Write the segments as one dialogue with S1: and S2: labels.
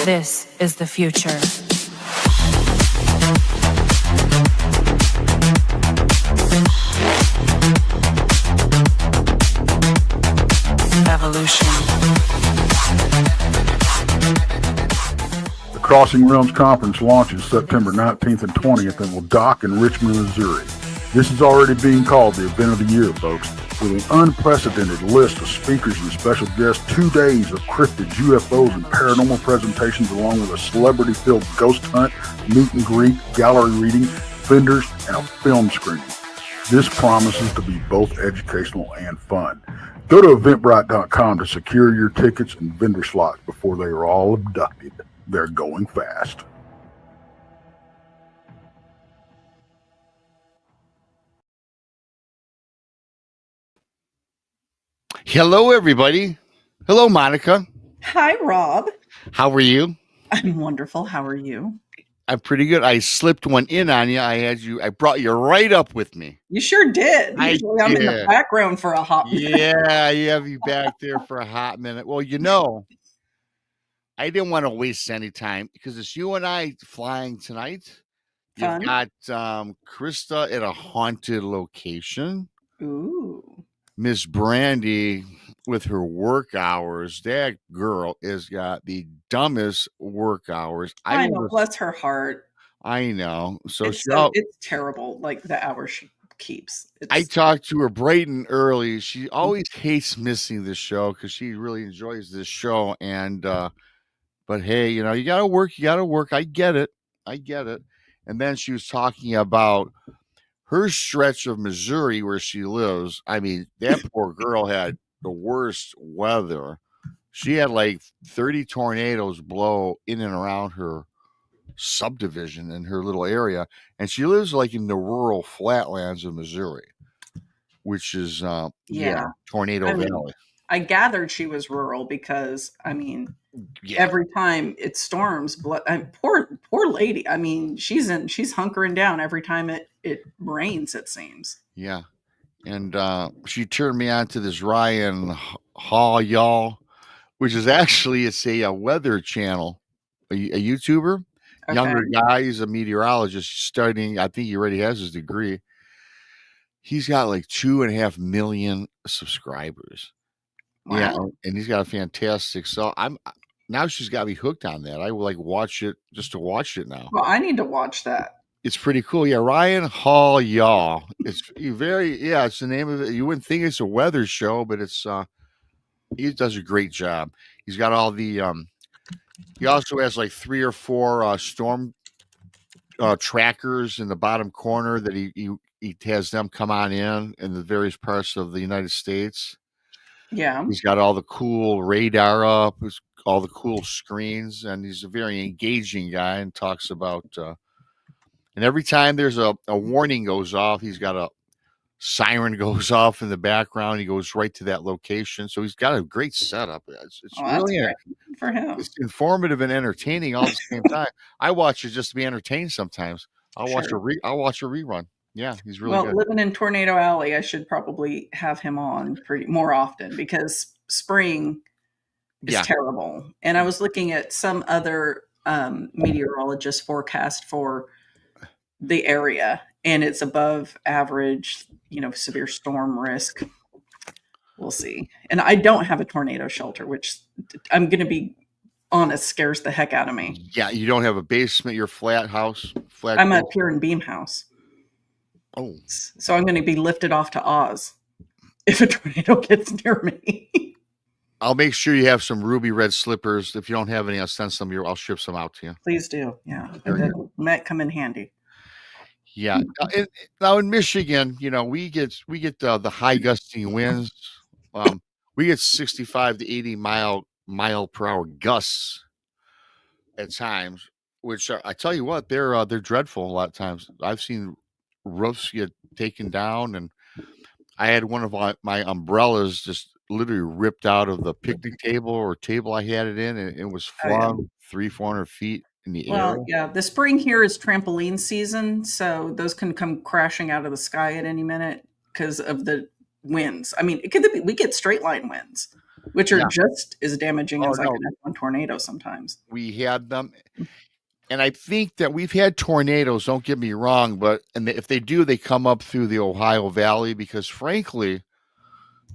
S1: This is the future. Evolution.
S2: The Crossing Realms Conference launches September 19th and 20th and will dock in Richmond, Missouri. This is already being called the event of the year, folks. With an unprecedented list of speakers and special guests, 2 days of cryptids, UFOs, and paranormal presentations, along with a celebrity-filled ghost hunt, meet and greet, gallery reading, vendors, and a film screening. This promises to be both educational and fun. Go to Eventbrite.com to secure your tickets and vendor slots before they are all abducted. They're going fast.
S3: Hello, everybody. Hello, Monica.
S4: Hi, Rob.
S3: How are you?
S4: I'm wonderful. How are you?
S3: I'm pretty good. I slipped one in on you. I brought you right up with me.
S4: You sure did. Usually I'm in the background for a hot minute.
S3: Yeah, you have you back there for a hot minute. Well, I didn't want to waste any time because it's you and I flying tonight.
S4: Fun.
S3: You've got Krista at a haunted location.
S4: Ooh.
S3: Miss Brandi with her work hours. That girl has got the dumbest work hours.
S4: I know, bless her heart.
S3: I know. So
S4: it's terrible, like the hours she keeps.
S3: I talked to her bright and early. She always hates missing this show because she really enjoys this show. And but hey, you gotta work, I get it. And then she was talking about her stretch of Missouri where she lives. I mean, that poor girl had the worst weather. She had like 30 tornadoes blow in and around her subdivision in her little area. And she lives like in the rural flatlands of Missouri, which is, Tornado Valley.
S4: I gathered she was rural because, every time it storms, poor lady. I mean, she's hunkering down every time it rains, it seems.
S3: Yeah. And she turned me on to this Ryan Hall, y'all, which is actually, it's a weather channel, a YouTuber, younger guy. He's a meteorologist studying. I think he already has his degree. He's got like 2.5 million subscribers.
S4: Wow.
S3: Yeah. And he's got a fantastic. So now she's got me hooked on that. I will like watch it just to watch it now.
S4: Well, I need to watch that.
S3: It's pretty cool. Yeah. Ryan Hall, y'all. It's it's the name of it. You wouldn't think it's a weather show, but it's, he does a great job. He's got all the, he also has like 3 or 4 storm trackers in the bottom corner that he has them come on in the various parts of the United States.
S4: Yeah.
S3: He's got all the cool radar up, all the cool screens, and he's a very engaging guy and talks about, and every time there's a warning goes off, he's got a siren goes off in the background. He goes right to that location. So he's got a great setup. It's really
S4: great for him.
S3: It's informative and entertaining all at the same time. I watch it just to be entertained sometimes. I'll watch a rerun. Yeah, he's really good.
S4: Living in Tornado Alley, I should probably have him on more often because spring is terrible. And I was looking at some other meteorologist forecast for the area, and it's above average, severe storm risk. We'll see. And I don't have a tornado shelter, which I'm going to be honest, scares the heck out of me.
S3: Yeah, you don't have a basement, your flat house?
S4: I'm up here in Beam House.
S3: Oh.
S4: So I'm going to be lifted off to Oz if a tornado gets near me.
S3: I'll make sure you have some ruby red slippers. If you don't have any, I'll send some. I'll ship some out to you.
S4: Please do. Yeah. That might come in handy.
S3: Yeah. Now in Michigan, we get the high gusting winds. We get 65 to 80 mile per hour gusts at times, which I tell you what, they're dreadful a lot of times. I've seen roofs get taken down, and I had one of my umbrellas just literally ripped out of the picnic table or table I had it in, and it was flung 300-400 feet in the air.
S4: Well, yeah, the spring here is trampoline season, so those can come crashing out of the sky at any minute because of the winds. I mean, we get straight line winds. which are just as damaging
S3: Oh,
S4: as like
S3: no.
S4: an F1 tornado sometimes.
S3: We had them. And I think that we've had tornadoes, don't get me wrong, but if they do, they come up through the Ohio Valley because, frankly,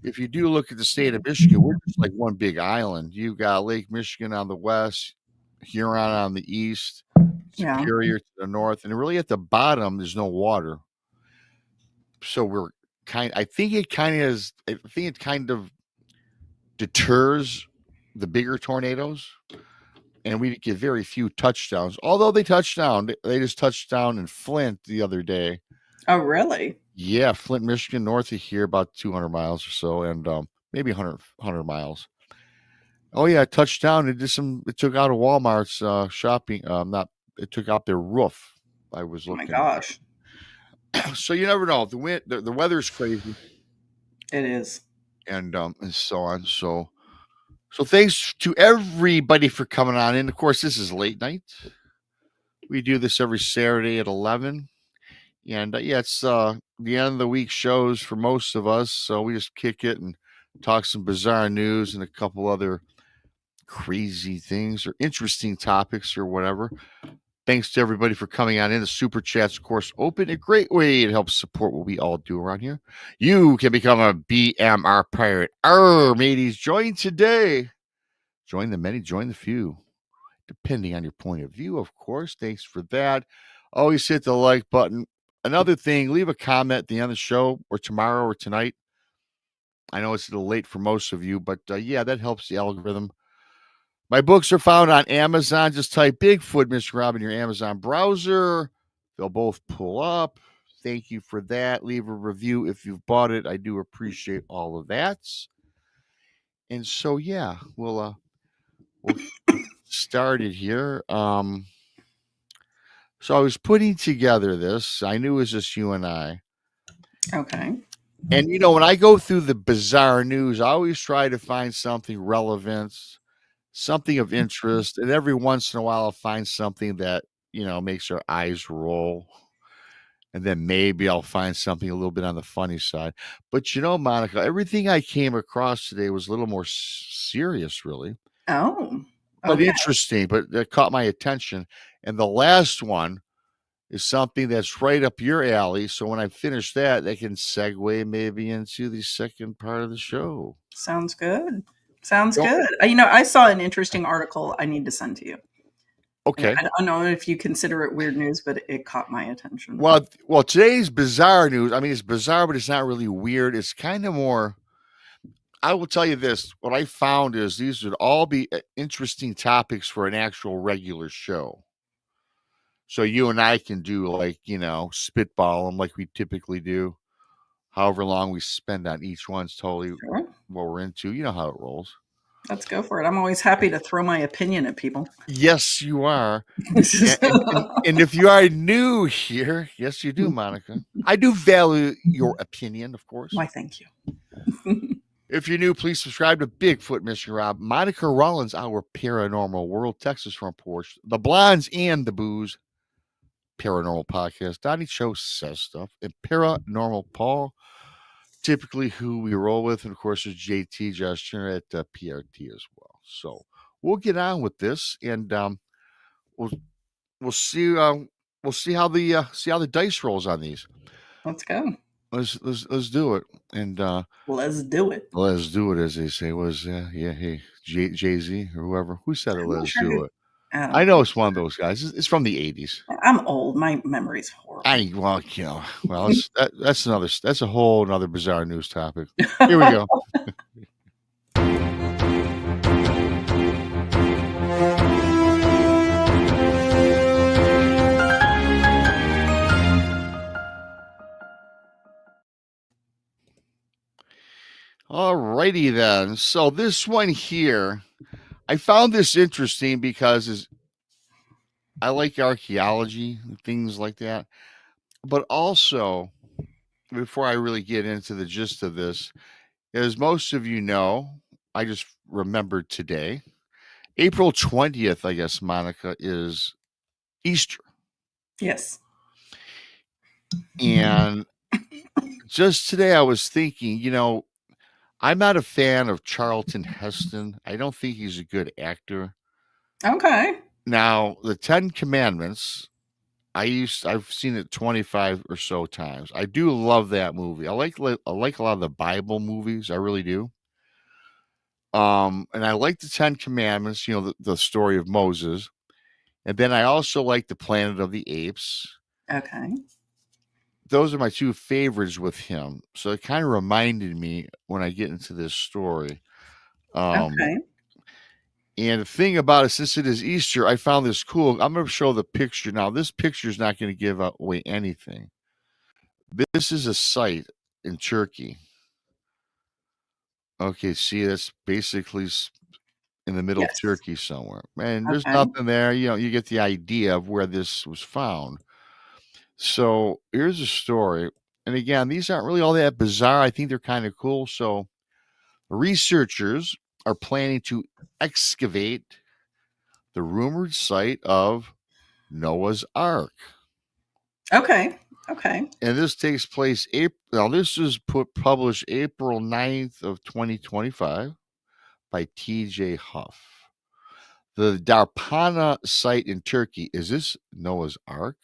S3: if you do look at the state of Michigan, we're just like one big island. You've got Lake Michigan on the west, Huron on the east, Superior to the north, and really at the bottom, there's no water. So I think it kind of deters the bigger tornadoes. And we get very few touchdowns. Although they touched down, they just touched down in Flint the other day.
S4: Oh, really?
S3: Yeah, Flint, Michigan, north of here, about 200 miles or so, and maybe 100 miles. Oh yeah, touchdown. It took out a Walmart's shopping. It took out their roof. I was looking.
S4: Oh my gosh!
S3: So you never know. The weather's crazy.
S4: It is,
S3: and so on. So thanks to everybody for coming on in. Of course, this is late night. We do this every Saturday at 11. And it's the end of the week shows for most of us. So we just kick it and talk some bizarre news and a couple other crazy things or interesting topics or whatever. Thanks to everybody for coming on in. The super chats, of course, open. A great way to help support what we all do around here. You can become a BMR pirate. Mateys, join today. Join the many, join the few. Depending on your point of view, of course. Thanks for that. Always hit the like button. Another thing, leave a comment at the end of the show or tomorrow or tonight. I know it's a little late for most of you, but that helps the algorithm. My books are found on Amazon. Just type Bigfoot Michiganrob in your Amazon browser. They'll both pull up. Thank you for that. Leave a review if you've bought it. I do appreciate all of that. And so, we'll start it here. So I was putting together this. I knew it was just you and I.
S4: Okay.
S3: And, when I go through the bizarre news, I always try to find something relevant, something of interest. And every once in a while, I'll find something that, makes our eyes roll. And then maybe I'll find something a little bit on the funny side. But, Monica, everything I came across today was a little more serious, really.
S4: Oh.
S3: But interesting, but that caught my attention. And the last one is something that's right up your alley. So when I finish that, they can segue maybe into the second part of the show.
S4: Sounds good. Good. I saw an interesting article I need to send to you.
S3: Okay.
S4: I don't know if you consider it weird news, but it caught my attention.
S3: Well, today's bizarre news, I mean, it's bizarre, but it's not really weird. It's kind of more, I will tell you this. What I found is these would all be interesting topics for an actual regular show. So you and I can do spitball them like we typically do. However long we spend on each one's totally what we're into. You know how it rolls.
S4: Let's go for it. I'm always happy to throw my opinion at people.
S3: Yes, you are. and if you are new here, yes, you do, Monica. I do value your opinion, of course.
S4: Why, thank you.
S3: If you're new, please subscribe to Bigfoot Michiganrob, Monica Rollins, our Paranormal World Texas Front Porch, the Blondes and the Booze Paranormal Podcast. Donny Cho says stuff, and Paranormal Paul, typically who we roll with, and of course is JT Josh Turner at PRT as well. So we'll get on with this, and we'll see how the dice rolls on these.
S4: Let's go.
S3: Let's do it, and
S4: let's do it.
S3: Let's do it, as they say. Hey, Jay-Z or whoever who said it. Let's do it. I know it's one of those guys. It's from the 80s.
S4: I'm old. My memory's horrible.
S3: That's a whole other bizarre news topic. Here we go. Alrighty then. So this one here, I found this interesting because I like archaeology and things like that. But also, before I really get into the gist of this, as most of you know, I just remembered today, April 20th, I guess, Monica, is Easter.
S4: Yes.
S3: And just today I was thinking, I'm not a fan of Charlton Heston. I don't think he's a good actor.
S4: Okay.
S3: Now, the 10 Commandments, I've seen it 25 or so times. I do love that movie. I like a lot of the Bible movies. I really do. And I like the 10 Commandments, the story of Moses. And then I also like the Planet of the Apes.
S4: Okay.
S3: Those are my two favorites with him. So it kind of reminded me when I get into this story.
S4: Okay.
S3: And the thing about it, since it is Easter, I found this cool. I'm going to show the picture. Now, this picture is not going to give away anything. This is a site in Turkey. Okay, see, that's basically in the middle of
S4: Yes.
S3: Turkey somewhere. And there's
S4: Okay.
S3: nothing there. You get the idea of where this was found. So here's a story. And again, these aren't really all that bizarre. I think they're kind of cool. So researchers are planning to excavate the rumored site of Noah's Ark.
S4: Okay. Okay.
S3: And this takes place this was published April 9th of 2025 by TJ Huff. The Darpana site in Turkey, is this Noah's Ark?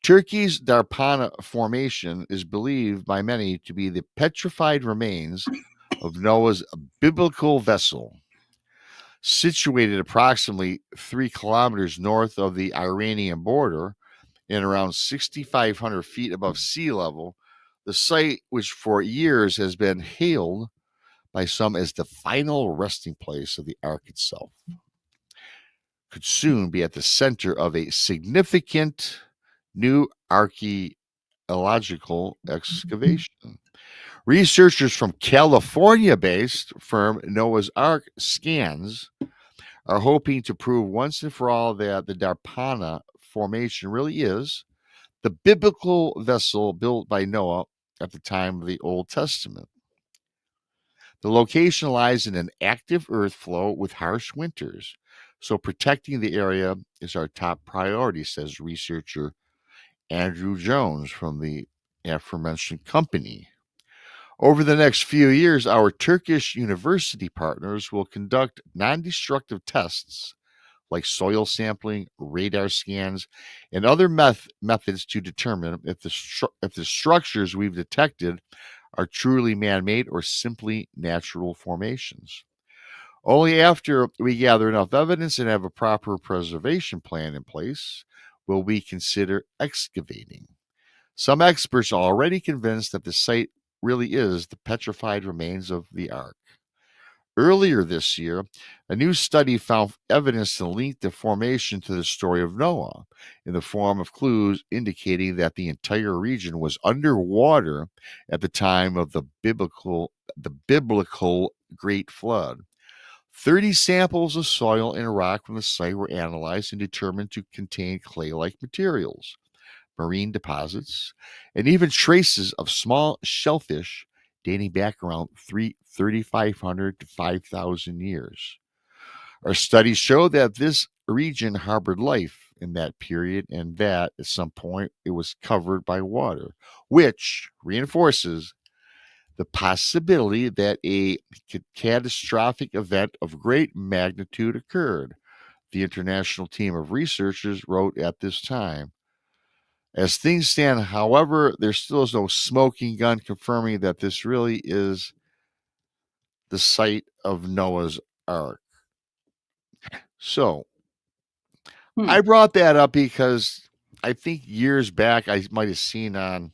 S3: Turkey's Darpana formation is believed by many to be the petrified remains of Noah's biblical vessel. Situated approximately 3 kilometers north of the Iranian border and around 6,500 feet above sea level, the site, which for years has been hailed by some as the final resting place of the Ark itself, could soon be at the center of a significant new archaeological excavation. Researchers from California-based firm Noah's Ark Scans are hoping to prove once and for all that the Darpana formation really is the biblical vessel built by Noah at the time of the Old Testament. The location lies in an active earth flow with harsh winters, so protecting the area is our top priority, says researcher Andrew Jones from the aforementioned company. Over the next few years, our Turkish university partners will conduct non-destructive tests like soil sampling, radar scans, and other methods to determine if the structures we've detected are truly man-made or simply natural formations. Only after we gather enough evidence and have a proper preservation plan in place will we consider excavating. Some experts are already convinced that the site really is the petrified remains of the Ark. Earlier this year, a new study found evidence to link the formation to the story of Noah in the form of clues indicating that the entire region was underwater at the time of the biblical Great Flood. 30 samples of soil and rock from the site were analyzed and determined to contain clay-like materials, marine deposits, and even traces of small shellfish dating back around 3,500 to 5,000 years. Our studies show that this region harbored life in that period and that at some point it was covered by water, which reinforces the possibility that a catastrophic event of great magnitude occurred, the international team of researchers wrote at this time. As things stand, however, there still is no smoking gun confirming that this really is the site of Noah's Ark. So I brought that up because I think years back I might have seen on,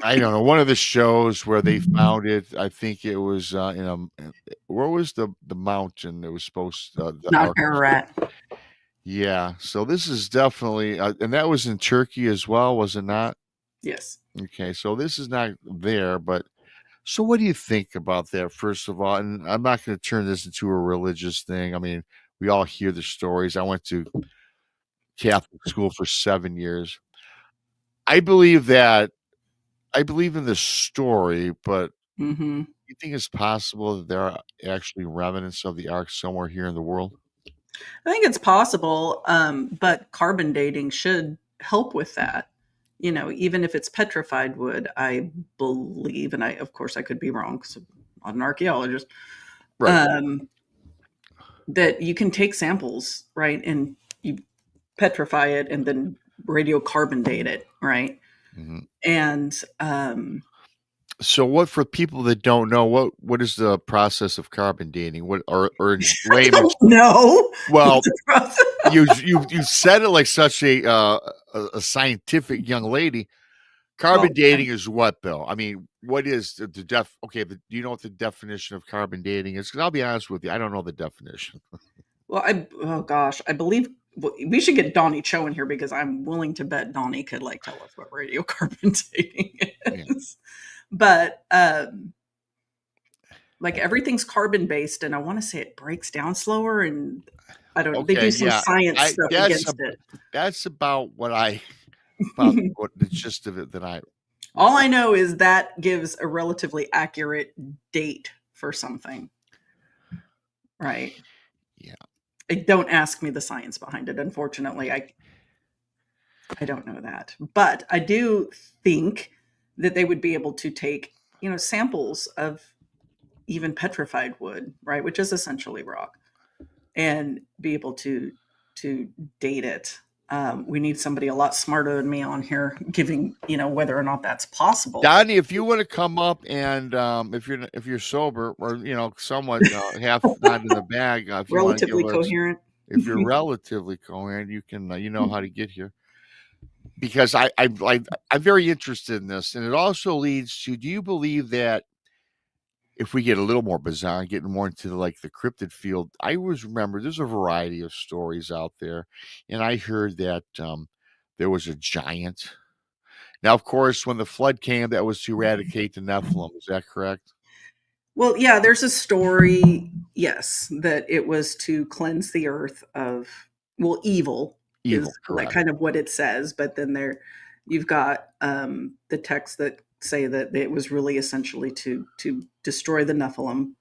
S3: I don't know, one of the shows where they found it. I think it was where was the mountain that was supposed the
S4: Not
S3: Ark?
S4: Ararat.
S3: Yeah. So this is definitely, and that was in Turkey as well, was it not?
S4: Yes.
S3: Okay. So this is not there, but so what do you think about that, first of all? And I'm not going to turn this into a religious thing. I mean, we all hear the stories. I went to Catholic school for 7 years. I believe in the story, but
S4: Mm-hmm.
S3: you think it's possible that there are actually remnants of the Ark somewhere here in the world?
S4: I think it's possible, but carbon dating should help with that. even if it's petrified wood, I believe, and of course I could be wrong because I'm not an archaeologist,
S3: Right.
S4: that you can take samples, right, and you petrify it and then radiocarbon date it, right?
S3: Mm-hmm.
S4: And
S3: so, what for people that don't know, what is the process of carbon dating? What or in layman's?
S4: No.
S3: Well, you said it like such a scientific young lady. Carbon dating is what, Bill? I mean, what is the def? Okay, do you know what the definition of carbon dating is? Because I'll be honest with you, I don't know the definition.
S4: Well, oh gosh, I believe we should get Donny Cho in here because I'm willing to bet Donny could tell us what radiocarbon dating is. Yeah. But everything's carbon based, and I want to say it breaks down slower, and I don't know.
S3: Okay,
S4: they do some science stuff against it.
S3: That's about about what the gist of it that I.
S4: All I know is that gives a relatively accurate date for something. Right.
S3: Yeah.
S4: Don't ask me the science behind it. Unfortunately, I don't know that. But I do think that they would be able to take, samples of even petrified wood, right, which is essentially rock, and be able to date it. We need somebody a lot smarter than me on here giving, whether or not that's possible.
S3: Donny, if you want to come up and if you're sober or somewhat half not in the bag, if you
S4: relatively coherent,
S3: if you're relatively coherent, you can how to get here. Because I'm very interested in this, and it also leads to: do you believe that if we get a little more bizarre, getting more into the cryptid field, I always remember there's a variety of stories out there, and I heard that there was a giant. Now, of course, when the flood came, that was to eradicate the Nephilim. Is that correct?
S4: Well, yeah, there's a story, yes, that it was to cleanse the earth of, evil is kind of what it says. But then you've got the texts that say that it was really essentially to destroy the Nephilim,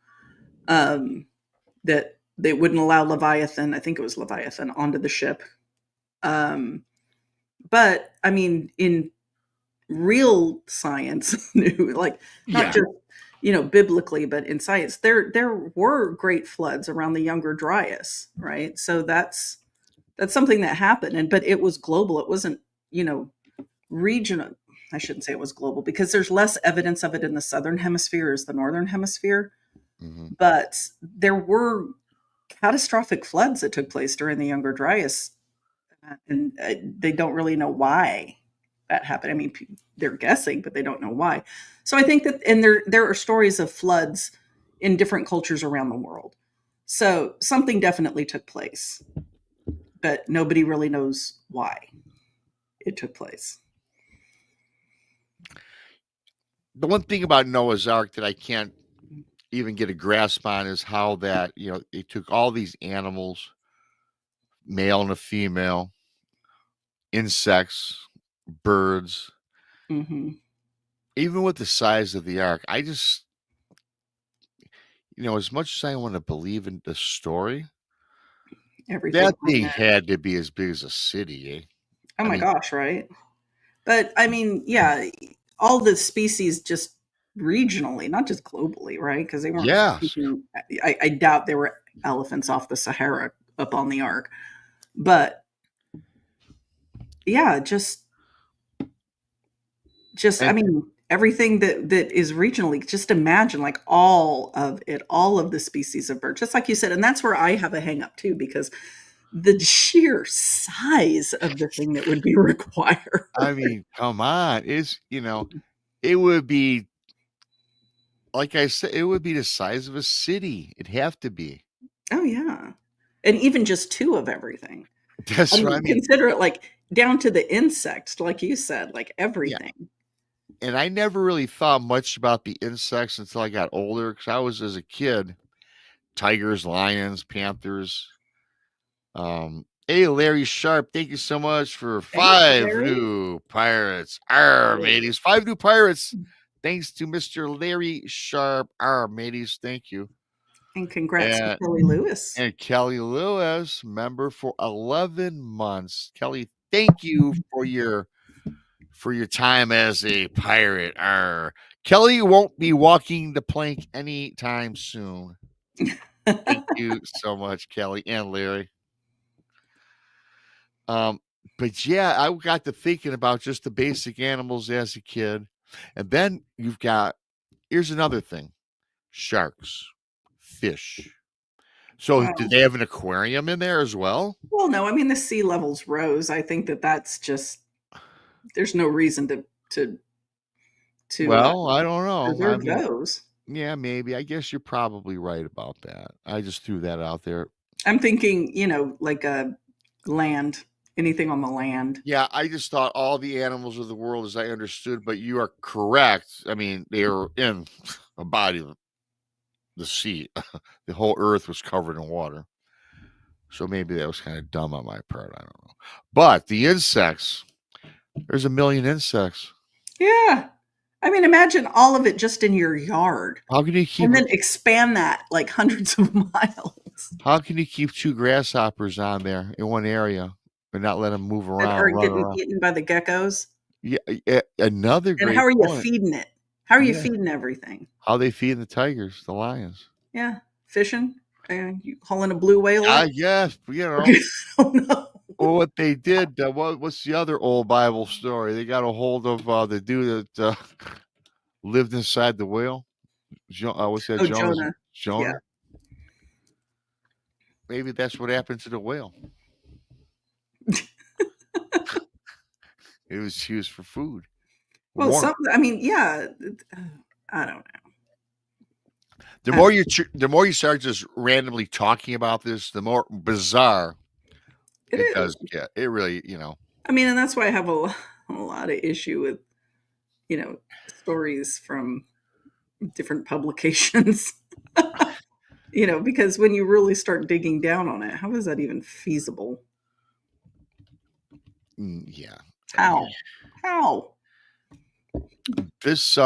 S4: that they wouldn't allow Leviathan, I think it was Leviathan, onto the ship. But I mean, in real science, not just biblically, but in science, there were great floods around the Younger Dryas, right? So that's something that happened, but it was global. It wasn't regional. I shouldn't say it was global because there's less evidence of it in the southern hemisphere as the northern hemisphere. Mm-hmm. But there were catastrophic floods that took place during the Younger Dryas, and they don't really know why that happened. I mean, they're guessing, but they don't know why. So I think that, and there are stories of floods in different cultures around the world. So something definitely took place, but nobody really knows why it took place.
S3: The one thing about Noah's Ark that I can't even get a grasp on is how that, they took all these animals, male and a female, insects, birds, mm-hmm. Even with the size of the ark, I just, as much as I want to believe in the story, that thing had to be as big as a city, eh?
S4: Oh my gosh, right? But I mean, yeah, all the species just regionally, not just globally, right? Because they weren't.
S3: Yes.
S4: I doubt there were elephants off the Sahara up on the ark, but yeah, just I mean, everything that is regionally. Just imagine all of the species of bird, just like you said, and that's where I have a hang up too, because the sheer size of the thing that would be required.
S3: I mean, come on. It would be, like I said, it would be the size of a city. It'd have to be.
S4: Oh, yeah. And even just two of everything.
S3: That's right. I mean,
S4: consider it down to the insects, like you said, everything.
S3: Yeah. And I never really thought much about the insects until I got older, because I was, as a kid, tigers, lions, panthers. Hey, Larry Sharp, thank you so much for 5 new pirates. Mateys. 5 new pirates. Thanks to Mr. Larry Sharp. Mateys, thank you.
S4: And congrats to Kelly Lewis.
S3: And Kelly Lewis, member for 11 months. Kelly, thank you for your for your time as a pirate. Arr. Kelly won't be walking the plank anytime soon. Thank you so much, Kelly and Larry. But yeah, I got to thinking about just the basic animals as a kid. And then you've got, here's another thing, sharks, fish. So
S4: Wow.
S3: did they have an aquarium in there as well?
S4: Well, no, I mean, the sea levels rose. I think that's just, there's no reason to
S3: well, I don't know.
S4: preserve those.
S3: Yeah, maybe. I guess you're probably right about that. I just threw that out there.
S4: I'm thinking, like a land, anything on the land.
S3: Yeah, I just thought all the animals of the world as I understood, but you are correct. I mean, they were in a body of the sea. The whole earth was covered in water. So maybe that was kind of dumb on my part. I don't know. But the insects, there's a million insects.
S4: Yeah. I mean, imagine all of it just in your yard.
S3: How can you keep
S4: and then expand that like hundreds of miles?
S3: How can you keep 2 grasshoppers on there in one area and not let them move around?
S4: That are getting eaten by the geckos?
S3: Yeah, another great
S4: And how are you
S3: point.
S4: feeding it? How are you feeding everything?
S3: How they feeding the tigers, the lions?
S4: Yeah, fishing. You hauling a blue whale?
S3: Yes,
S4: Oh no.
S3: Well, what they did, what's the other old Bible story? They got a hold of the dude that lived inside the whale. What's that?
S4: Jonah.
S3: Jonah.
S4: Yeah.
S3: Maybe that's what happened to the whale. It was used for food.
S4: Well, I mean, yeah. I don't know.
S3: The more you start just randomly talking about this, the more bizarre it does get. It really,
S4: I mean, and that's why I have a lot of issue with, stories from different publications. Because when you really start digging down on it, how is that even feasible?
S3: Yeah.
S4: How?
S3: This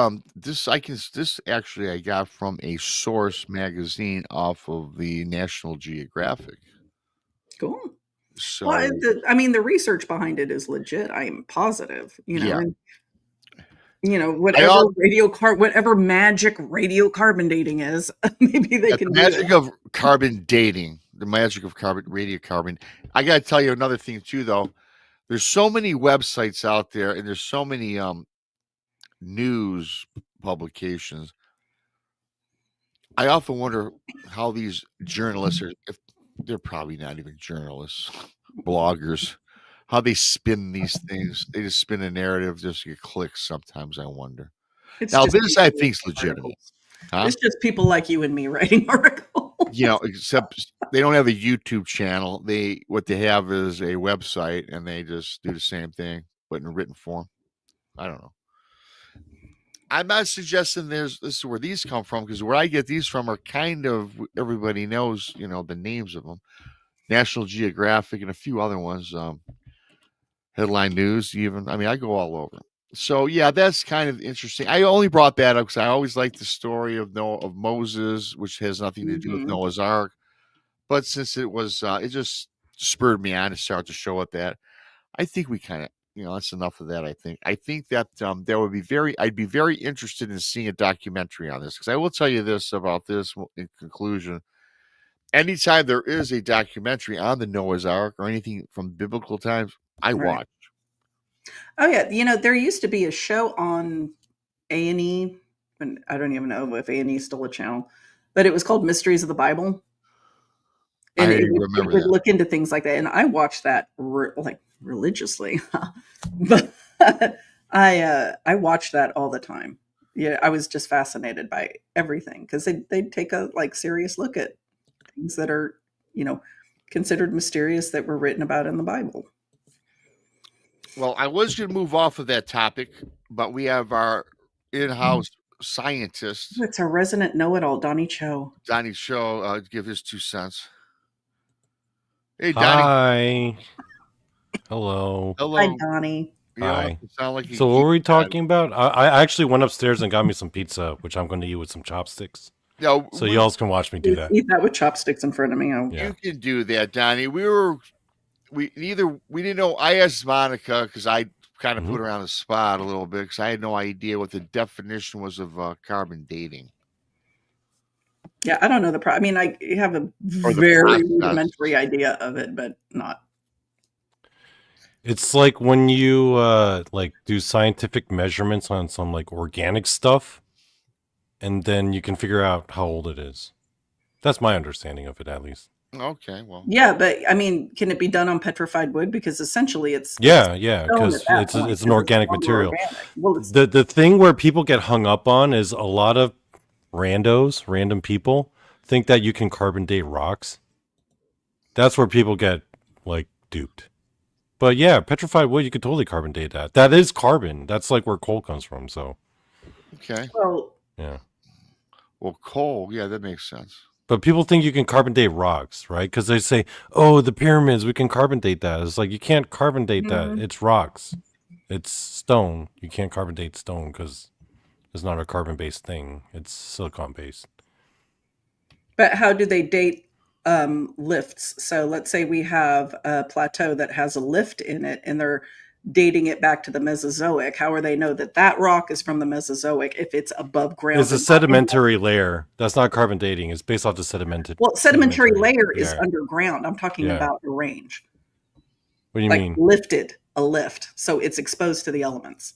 S3: actually I got from a Source magazine off of the National Geographic.
S4: Cool.
S3: So,
S4: well, the research behind it is legit. I am positive.
S3: Yeah.
S4: Whatever magic radiocarbon dating is, maybe they can.
S3: The magic of carbon dating. The magic of radiocarbon. I got to tell you another thing too, though. There's so many websites out there, and there's so many news publications. I often wonder how these journalists if they're probably not even journalists, bloggers, how they spin these things. They just spin a narrative just to get clicks. Sometimes I wonder. This I think is legitimate.
S4: Huh? It's just people like you and me writing articles.
S3: Except they don't have a YouTube channel. What they have is a website, and they just do the same thing, but in written form. I don't know. I'm not suggesting this is where these come from, because where I get these from are kind of, everybody knows, the names of them. National Geographic and a few other ones. Headline News, even. I mean, I go all over. So yeah, that's kind of interesting. I only brought that up because I always liked the story of Moses, which has nothing to do with Noah's Ark. But since it was, it just spurred me on to start to show it that. I think we kind of, that's enough of that. I think that there would be I'd be very interested in seeing a documentary on this, because I will tell you this about this in conclusion. Anytime there is a documentary on the Noah's Ark or anything from biblical times, I watch.
S4: Oh yeah, there used to be a show on A&E, and I don't even know if A&E is still a channel, but it was called Mysteries of the Bible. And it would look into things like that, and I watched that religiously. But I watched that all the time. Yeah, I was just fascinated by everything, because they'd take a serious look at things that are considered mysterious that were written about in the Bible.
S3: Well, I was going to move off of that topic, but we have our in-house scientist.
S4: It's a resident know-it-all, Donny Cho.
S3: Donny Cho, give his 2 cents. Hey, Donny.
S1: Hi. Hello.
S4: Hi, Donny.
S1: Hi. So what were we talking about? I actually went upstairs and got me some pizza, which I'm going to eat with some chopsticks.
S3: So
S1: y'all can watch me do that.
S4: Eat that with chopsticks in front of me.
S3: You can do that, Donny. We didn't know. I asked Monica because I kind of put her on the spot a little bit because I had no idea what the definition was of carbon dating.
S4: Yeah, I don't know I mean, I have a very rudimentary idea of it, but not.
S1: It's like when you like do scientific measurements on some like organic stuff, and then you can figure out how old it is. That's my understanding of it, at least.
S3: Okay, well.
S4: Yeah, but I mean, can it be done on petrified wood? Because essentially it's
S1: because it's an organic material.
S4: Organic. Well,
S1: the thing where people get hung up on is a lot of random people think that you can carbon date rocks. That's where people get like duped. But yeah, petrified wood, you could totally carbon date that. That is carbon. That's like where coal comes from. So
S3: okay,
S4: well,
S1: yeah.
S3: Well, coal, yeah, that makes sense.
S1: But people think you can carbon date rocks, right? Because they say, "Oh, the pyramids, we can carbon date that." It's like you can't carbon date that. It's rocks. It's stone. You can't carbon date stone because it's not a carbon-based thing. It's silicon-based.
S4: But how do they date lifts? So let's say we have a plateau that has a lift in it, and they're dating it back to the Mesozoic. How are they know that rock is from the Mesozoic if it's above ground?
S1: It's a sedimentary layer. That's not carbon dating. It's based off the sedimentary.
S4: Well, sedimentary layer is underground. I'm talking about the range.
S1: What do you mean?
S4: A lift. So it's exposed to the elements.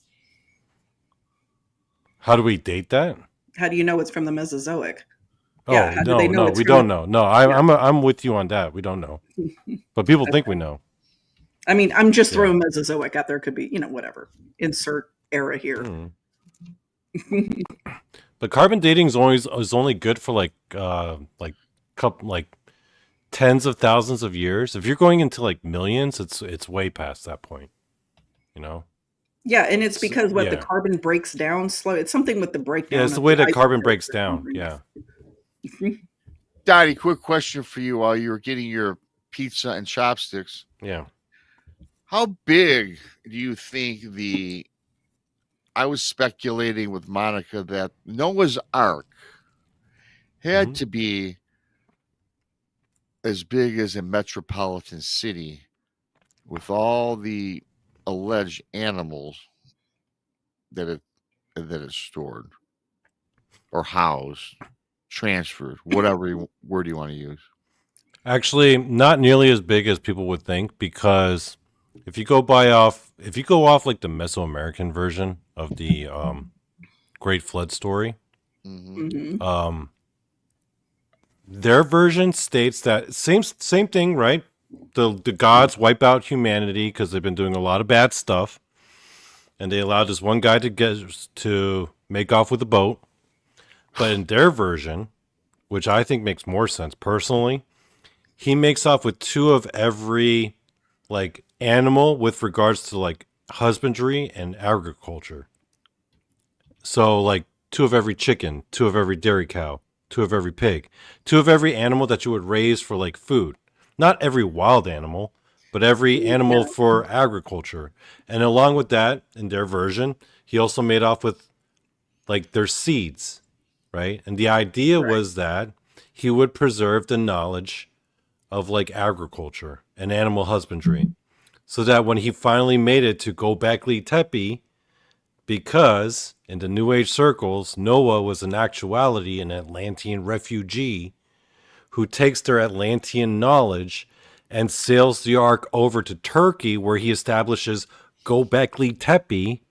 S1: How do we date that?
S4: How do you know it's from the Mesozoic?
S1: Oh, no, we don't know. No, I'm with you on that. We don't know. But people think we know.
S4: I mean, I'm just throwing Mesozoic out there. Could be, whatever. Insert era here.
S1: But carbon dating is only good for like tens of thousands of years. If you're going into like millions, it's way past that point.
S4: Yeah, and it's because the carbon breaks down slow. It's something with the breakdown.
S1: Yeah, it's the way that carbon breaks down. Yeah.
S3: Donny, quick question for you while you were getting your pizza and chopsticks.
S1: Yeah.
S3: How big do you think I was speculating with Monica that Noah's Ark had to be as big as a metropolitan city with all the alleged animals that it stored or housed, transferred, whatever word you want to use. Actually,
S1: not nearly as big as people would think, because if you go off like the Mesoamerican version of the Great Flood story, their version states that same thing, right? The gods wipe out humanity because they've been doing a lot of bad stuff, and they allowed this one guy to make off with a boat. But in their version, which I think makes more sense personally, he makes off with two of every like animal with regards to like husbandry and agriculture. So like 2 of every chicken, 2 of every dairy cow, 2 of every pig, 2 of every animal that you would raise for like food. Not every wild animal, but every animal for agriculture. And along with that, in their version, he also made off with like their seeds, right? And the idea was that he would preserve the knowledge of like agriculture and animal husbandry, so that when he finally made it to Göbekli Tepe, because in the New Age circles, Noah was in actuality an Atlantean refugee who takes their Atlantean knowledge and sails the ark over to Turkey, where he establishes Göbekli Tepe,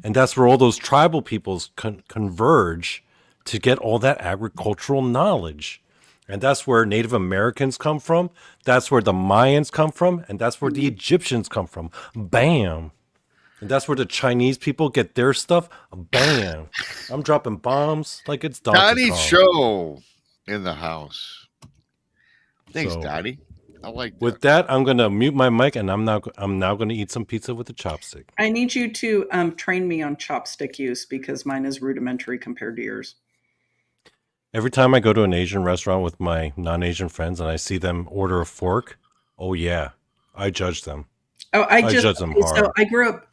S1: and that's where all those tribal peoples converge to get all that agricultural knowledge. And that's where Native Americans come from. That's where the Mayans come from. And that's where the Egyptians come from. Bam. And that's where the Chinese people get their stuff. Bam. I'm dropping bombs like it's Donkey Kong.
S3: Show in the house. Thanks, Donny. I like that.
S1: With that, I'm going to mute my mic, and I'm now going to eat some pizza with a chopstick.
S4: I need you to train me on chopstick use, because mine is rudimentary compared to yours.
S1: Every time I go to an Asian restaurant with my non-Asian friends and I see them order a fork, oh yeah, I judge them.
S4: Oh, I
S1: judge them hard.
S4: So I grew up,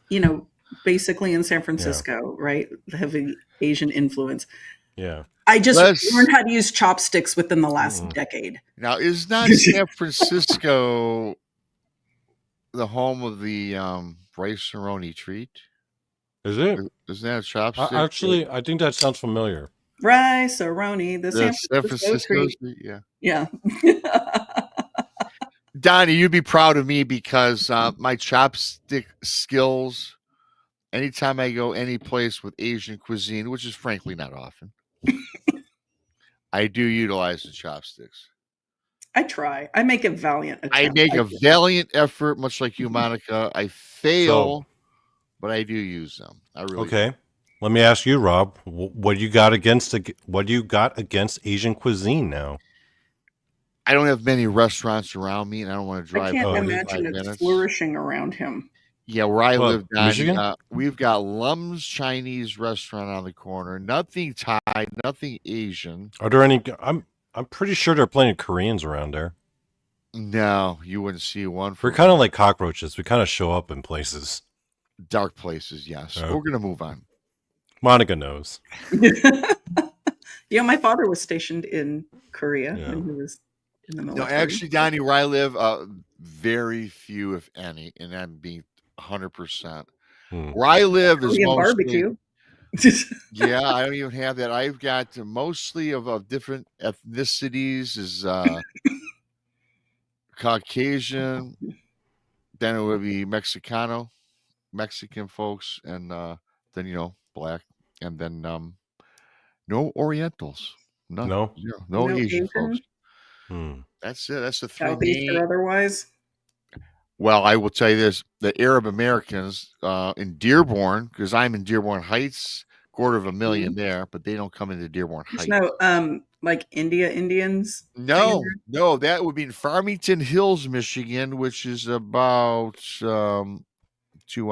S4: basically in San Francisco, right? Heavy Asian influence.
S1: Yeah.
S4: I just learned how to use chopsticks within the last decade.
S3: Now, is not San Francisco the home of the rice roni treat.
S1: Is it?
S3: Isn't that a chopstick?
S1: Actually, I think that sounds familiar.
S4: Rice-A-Roni, the San
S3: The San
S4: Francisco
S3: Francisco
S4: treat.
S3: treat, yeah.
S4: Yeah.
S3: Donnie, you'd be proud of me because my chopstick skills, anytime I go any place with Asian cuisine, which is frankly not often, I do utilize the chopsticks.
S4: I try. I make a valiant attempt.
S3: I make a valiant effort, much like you, Monica. I fail,
S1: So,
S3: but I do use them. I really
S1: okay. Let me ask you, Rob. What do you got against Asian cuisine now?
S3: I don't have many restaurants around me, and I don't want to
S4: I
S3: drive
S4: can't
S3: 45
S4: imagine it's
S3: minutes.
S4: flourishing around him.
S3: Yeah, where I
S1: Well,
S3: live, Donnie,
S1: Michigan?
S3: we've got Lum's Chinese restaurant on the corner. Nothing Thai, nothing Asian.
S1: Are there any? I'm pretty sure there are plenty of Koreans around there.
S3: No, you wouldn't see one.
S1: We're kind of like cockroaches. We kind of show up in places.
S3: Dark places, yes.
S1: Oh.
S3: We're going to move on.
S1: Monica knows.
S4: Yeah, my father was stationed in Korea when he was in the
S3: No,
S4: military.
S3: actually, Donnie, where I live, very few, if any, and I'm being 100%. Where I live is
S4: Korean
S3: mostly
S4: barbecue.
S3: Yeah, I don't even have that. I've got mostly of different ethnicities is Caucasian, then it would be Mexican folks, and then black, and then no Orientals, none,
S1: No?
S3: zero, no Asian folks. That's it. That's the three
S4: Southeast or
S3: main.
S4: otherwise.
S3: Well, I will tell you this: the Arab Americans in Dearborn, because I'm in Dearborn Heights, 250,000 there, but they don't come into Dearborn
S4: There's
S3: Heights.
S4: no like Indians.
S3: No, that would be in Farmington Hills, Michigan, which is about 2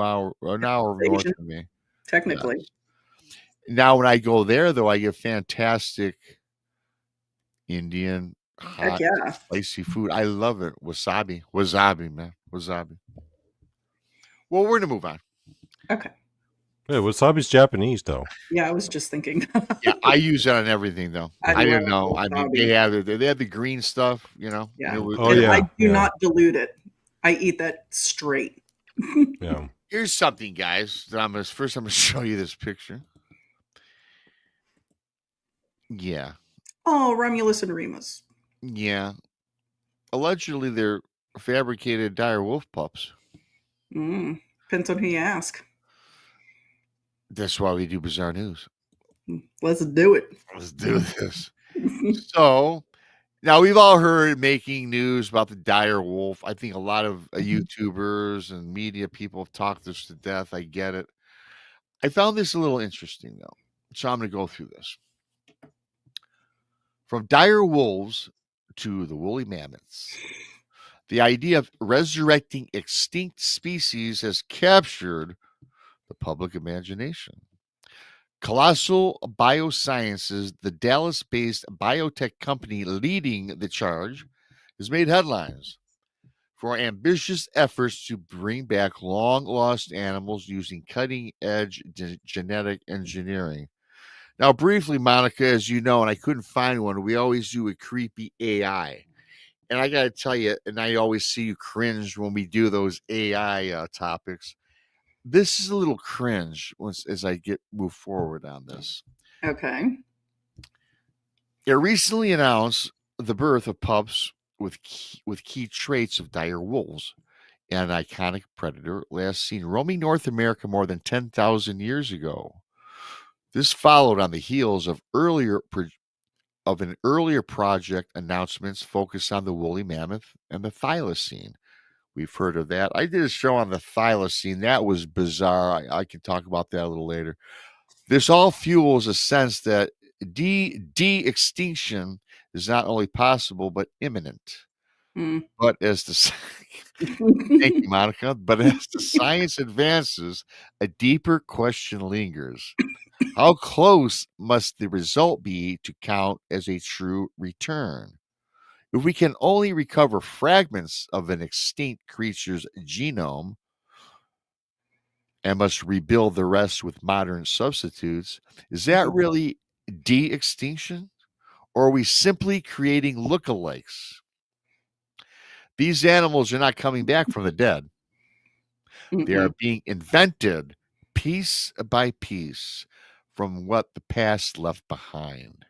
S3: hour, an hour north
S4: Asian,
S3: of me.
S4: technically.
S3: Yes. Now, when I go there, though, I get fantastic Indian, hot, spicy food. I love it. Wasabi, man, wasabi. Well, we're gonna move on.
S4: Okay.
S1: Yeah, wasabi's Japanese, though.
S4: Yeah, I was just thinking.
S3: Yeah, I use that on everything, though. I don't know. I mean,
S4: wasabi.
S3: they have the green stuff,
S4: Yeah.
S1: I
S4: do not dilute it. I eat that straight.
S1: Yeah.
S3: Here's something, guys. That I'm gonna show you this picture. Yeah.
S4: Oh, Romulus and Remus.
S3: Yeah. Allegedly, they're fabricated dire wolf pups.
S4: Depends on who you ask.
S3: That's why we do Bizarre News.
S4: Let's do it.
S3: Let's do this. So, now we've all heard making news about the dire wolf. I think a lot of YouTubers and media people have talked this to death. I get it. I found this a little interesting, though. So I'm going to go through this. From dire wolves to the woolly mammoths, the idea of resurrecting extinct species has captured the public imagination. Colossal Biosciences, the Dallas-based biotech company leading the charge, has made headlines for ambitious efforts to bring back long-lost animals using cutting-edge genetic engineering. Now, briefly, Monica, as you know, and I couldn't find one, we always do a creepy AI. And I got to tell you, and I always see you cringe when we do those AI topics. This is a little cringe as I move forward on this.
S4: Okay.
S3: It recently announced the birth of pups with key traits of dire wolves, an iconic predator last seen roaming North America more than 10,000 years ago. This followed on the heels of an earlier project announcements focused on the woolly mammoth and the thylacine. We've heard of that. I did a show on the thylacine. That was bizarre. I can talk about that a little later. This all fuels a sense that de-extinction is not only possible, but imminent. But as the thank you, Monica. But as the science advances, a deeper question lingers. How close must the result be to count as a true return? If we can only recover fragments of an extinct creature's genome and must rebuild the rest with modern substitutes, is that really de-extinction? Or are we simply creating lookalikes? These animals are not coming back from the dead. They are being invented piece by piece from what the past left behind.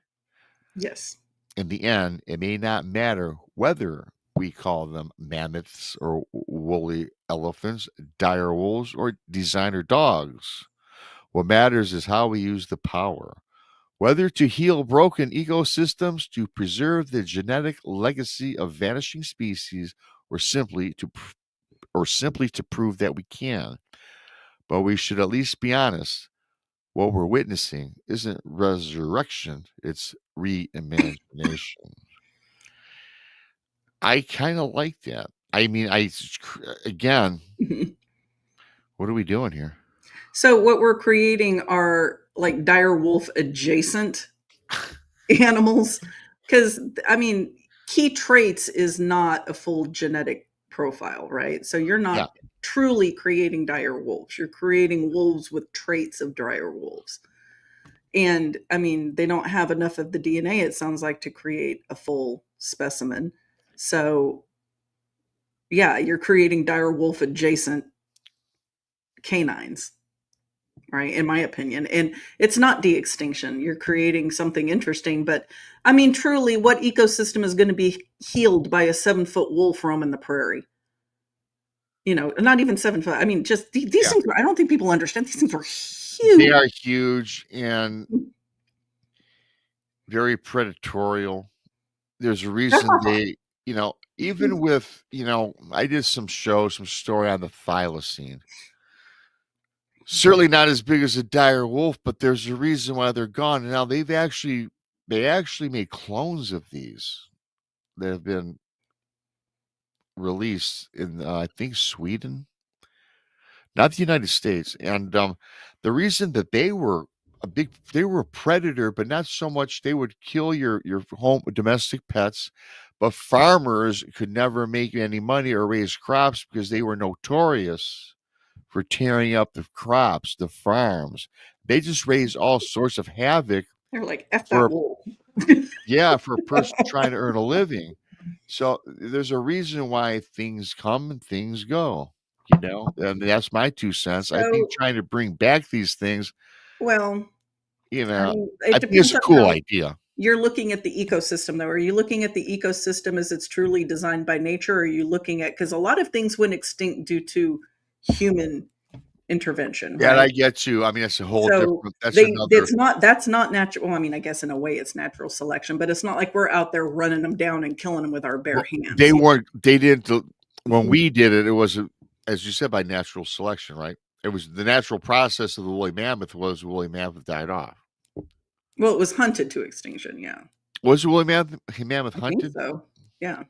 S4: Yes.
S3: In the end, it may not matter whether we call them mammoths or woolly elephants, dire wolves, or designer dogs. What matters is how we use the power, whether to heal broken ecosystems, to preserve the genetic legacy of vanishing species, or simply to prove that we can. But we should at least be honest. What we're witnessing isn't resurrection, it's reimagination. I kind of like that. I mean, again, what are we doing here?
S4: So what we're creating are like dire wolf adjacent animals, because I mean, key traits is not a full genetic profile, right? So you're not truly creating dire wolves. You're creating wolves with traits of dire wolves. And I mean, they don't have enough of the DNA, it sounds like, to create a full specimen. So yeah, you're creating dire wolf adjacent canines, right? In my opinion. And it's not de-extinction. You're creating something interesting. But I mean, truly, what ecosystem is going to be healed by a 7-foot wolf roaming the prairie? You know, not even 7 foot. I mean, just these things, I don't think people understand. These things are huge.
S3: They are huge and very predatorial. There's a reason they, even with, I did some story on the thylacine. Certainly not as big as a dire wolf, but there's a reason why they're gone. And now they actually made clones of these that have been released in, I think, Sweden, not the United States. And the reason that they were a predator, but not so much they would kill your home domestic pets, but farmers could never make any money or raise crops because they were notorious for tearing up the crops, the farms. They just raised all sorts of havoc.
S4: They're like, F that wolf.
S3: For a person trying to earn a living. So there's a reason why things come and things go, and that's my 2 cents. I think trying to bring back these things,
S4: well,
S3: I think it's a cool idea.
S4: You're looking at the ecosystem, though. Are you looking at the ecosystem as it's truly designed by nature? Or are you looking at, because a lot of things went extinct due to human intervention.
S3: Yeah,
S4: right?
S3: I get you. I mean, it's a whole different.
S4: That's not natural. Well, I mean, I guess in a way it's natural selection, but it's not like we're out there running them down and killing them with our bare hands.
S3: They weren't. They didn't. When we did it, it was, as you said, by natural selection, right? It was the natural process of the woolly mammoth. Was the woolly mammoth died off?
S4: Well, it was hunted to extinction. Yeah.
S3: Was the woolly mammoth hunted?
S4: So yeah.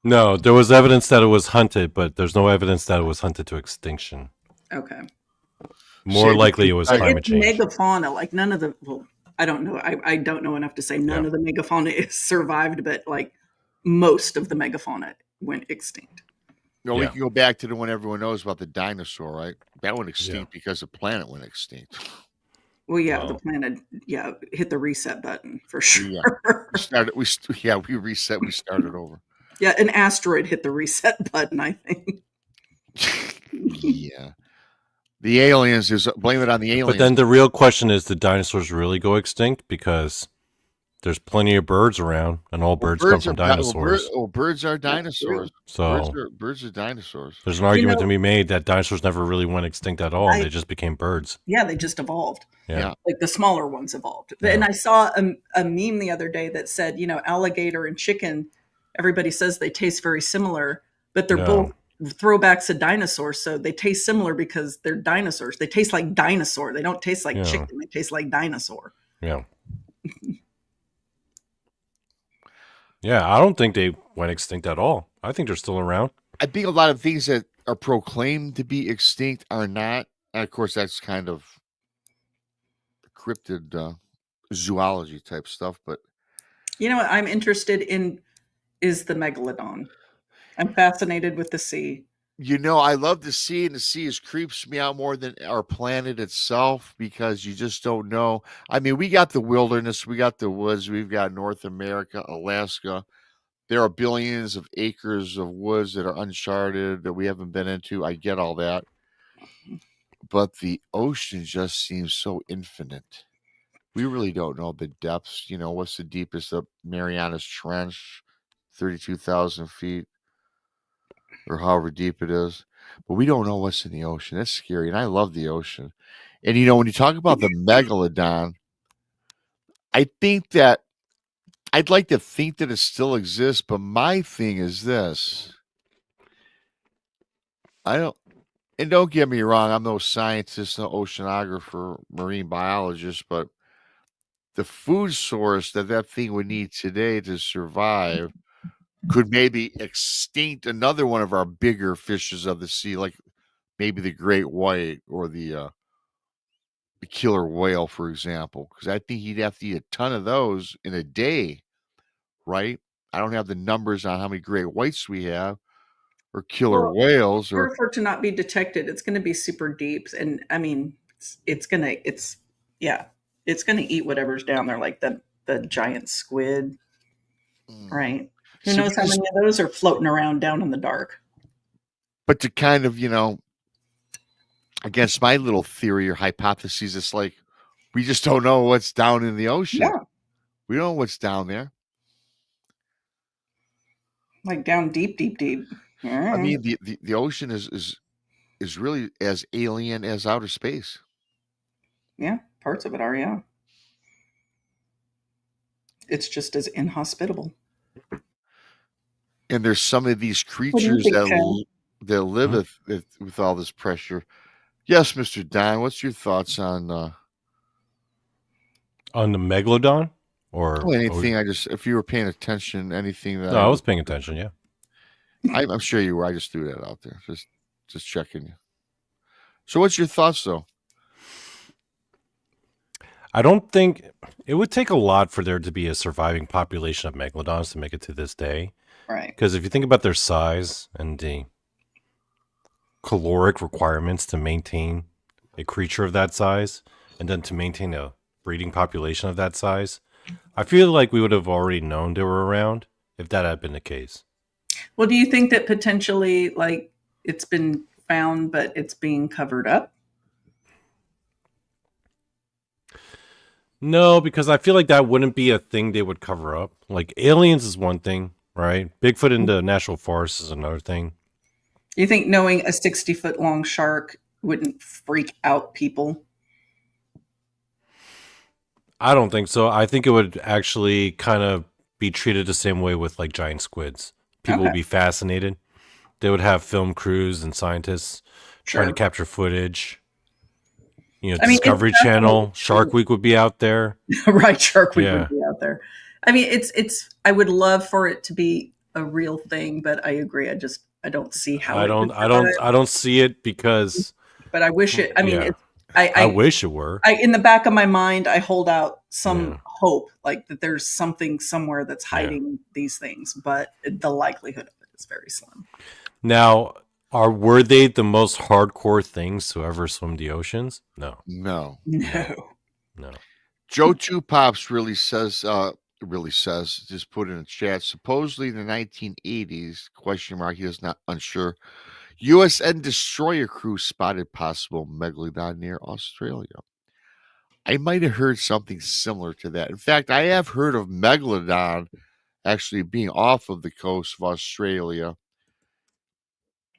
S1: No, there was evidence that it was hunted, but there's no evidence that it was hunted to extinction.
S4: Okay.
S1: More likely it was climate change.
S4: Megafauna, like none of the, well, I don't know. I don't know enough to say none of the megafauna survived, but like most of the megafauna went extinct.
S3: No, we can go back to the one everyone knows about, the dinosaur, right? That went extinct because the planet went extinct.
S4: Well, the planet, hit the reset button for sure.
S3: We reset. We started over.
S4: Yeah, an asteroid hit the reset button, I think.
S3: Yeah. The aliens, blame it on the aliens.
S1: But then the real question is, did dinosaurs really go extinct? Because there's plenty of birds around, and all birds come from dinosaurs.
S3: Birds are dinosaurs.
S1: So
S3: birds are dinosaurs.
S1: There's an argument to be made that dinosaurs never really went extinct at all. They just became birds.
S4: Yeah, they just evolved.
S1: Yeah.
S4: Like the smaller ones evolved. Yeah. And I saw a meme the other day that said, alligator and chicken, everybody says they taste very similar, but they're both throwbacks to dinosaurs. So they taste similar because they're dinosaurs. They taste like dinosaur. They don't taste like chicken. They taste like dinosaur.
S1: Yeah. Yeah, I don't think they went extinct at all. I think they're still around.
S3: I think a lot of things that are proclaimed to be extinct are not. And of course, that's kind of cryptid zoology type stuff. But
S4: what I'm interested in is the megalodon. I'm fascinated with the sea.
S3: I love the sea, and the sea creeps me out more than our planet itself, because you just don't know. I mean, we got the wilderness, we got the woods, we've got North America, Alaska, there are billions of acres of woods that are uncharted that we haven't been into. I get all that. But the ocean just seems so infinite. We really don't know the depths. What's the deepest of Marianas Trench? 32,000 feet or however deep it is. But we don't know what's in the ocean. That's scary. And I love the ocean. And, when you talk about the megalodon, I think that I'd like to think that it still exists. But my thing is this. And don't get me wrong, I'm no scientist, no oceanographer, marine biologist, but the food source that thing would need today to survive could maybe extinct another one of our bigger fishes of the sea, like maybe the great white or the killer whale, for example, because I think he'd have to eat a ton of those in a day, right? I don't have the numbers on how many great whites we have or killer whales.
S4: Or for it to not be detected, it's going to be super deep. And I mean, it's going to eat whatever's down there, like the giant squid, right? Who knows how many of those are floating around down in the dark?
S3: But to kind of, against my little theory or hypothesis, it's like we just don't know what's down in the ocean.
S4: Yeah.
S3: We don't know what's down there.
S4: Like down deep, deep, deep. Yeah.
S3: I mean, the ocean is really as alien as outer space.
S4: Yeah, parts of it are, yeah. It's just as inhospitable.
S3: And there's some of these creatures that live with all this pressure. Yes, Mr. Don, what's your thoughts on
S1: the megalodon or
S3: anything? If you were paying attention, anything that
S1: I was paying attention, yeah.
S3: I'm sure you were. I just threw that out there, just checking you. So, what's your thoughts, though?
S1: I don't think it would take a lot for there to be a surviving population of megalodons to make it to this day.
S4: Right.
S1: Because if you think about their size and the caloric requirements to maintain a creature of that size, and then to maintain a breeding population of that size, I feel like we would have already known they were around if that had been the case.
S4: Well, do you think that potentially, like, it's been found, but it's being covered up?
S1: No, because I feel like that wouldn't be a thing they would cover up. Like, aliens is one thing, right? Bigfoot in the national forest is another thing.
S4: Do you think knowing a 60-foot long shark wouldn't freak out people?
S1: I don't think so. I think it would actually kind of be treated the same way with like giant squids. People would be fascinated. They would have film crews and scientists trying to capture footage. Discovery Channel, Shark Week would be out there.
S4: Right, Shark Week would be out there. I mean, it's. I would love for it to be a real thing, but I agree. I don't see how. I
S1: don't see it because.
S4: But I wish it. I mean,
S1: I wish it were.
S4: In the back of my mind, I hold out some hope, like that there's something somewhere that's hiding these things, but the likelihood of it is very slim.
S1: Now, were they the most hardcore things to ever swim the oceans? No.
S3: Joe Two Pops really says, just put in the chat, supposedly in the 1980s, he is not unsure, USN destroyer crew spotted possible megalodon near Australia. I might have heard something similar to that. In fact, I have heard of megalodon actually being off of the coast of Australia.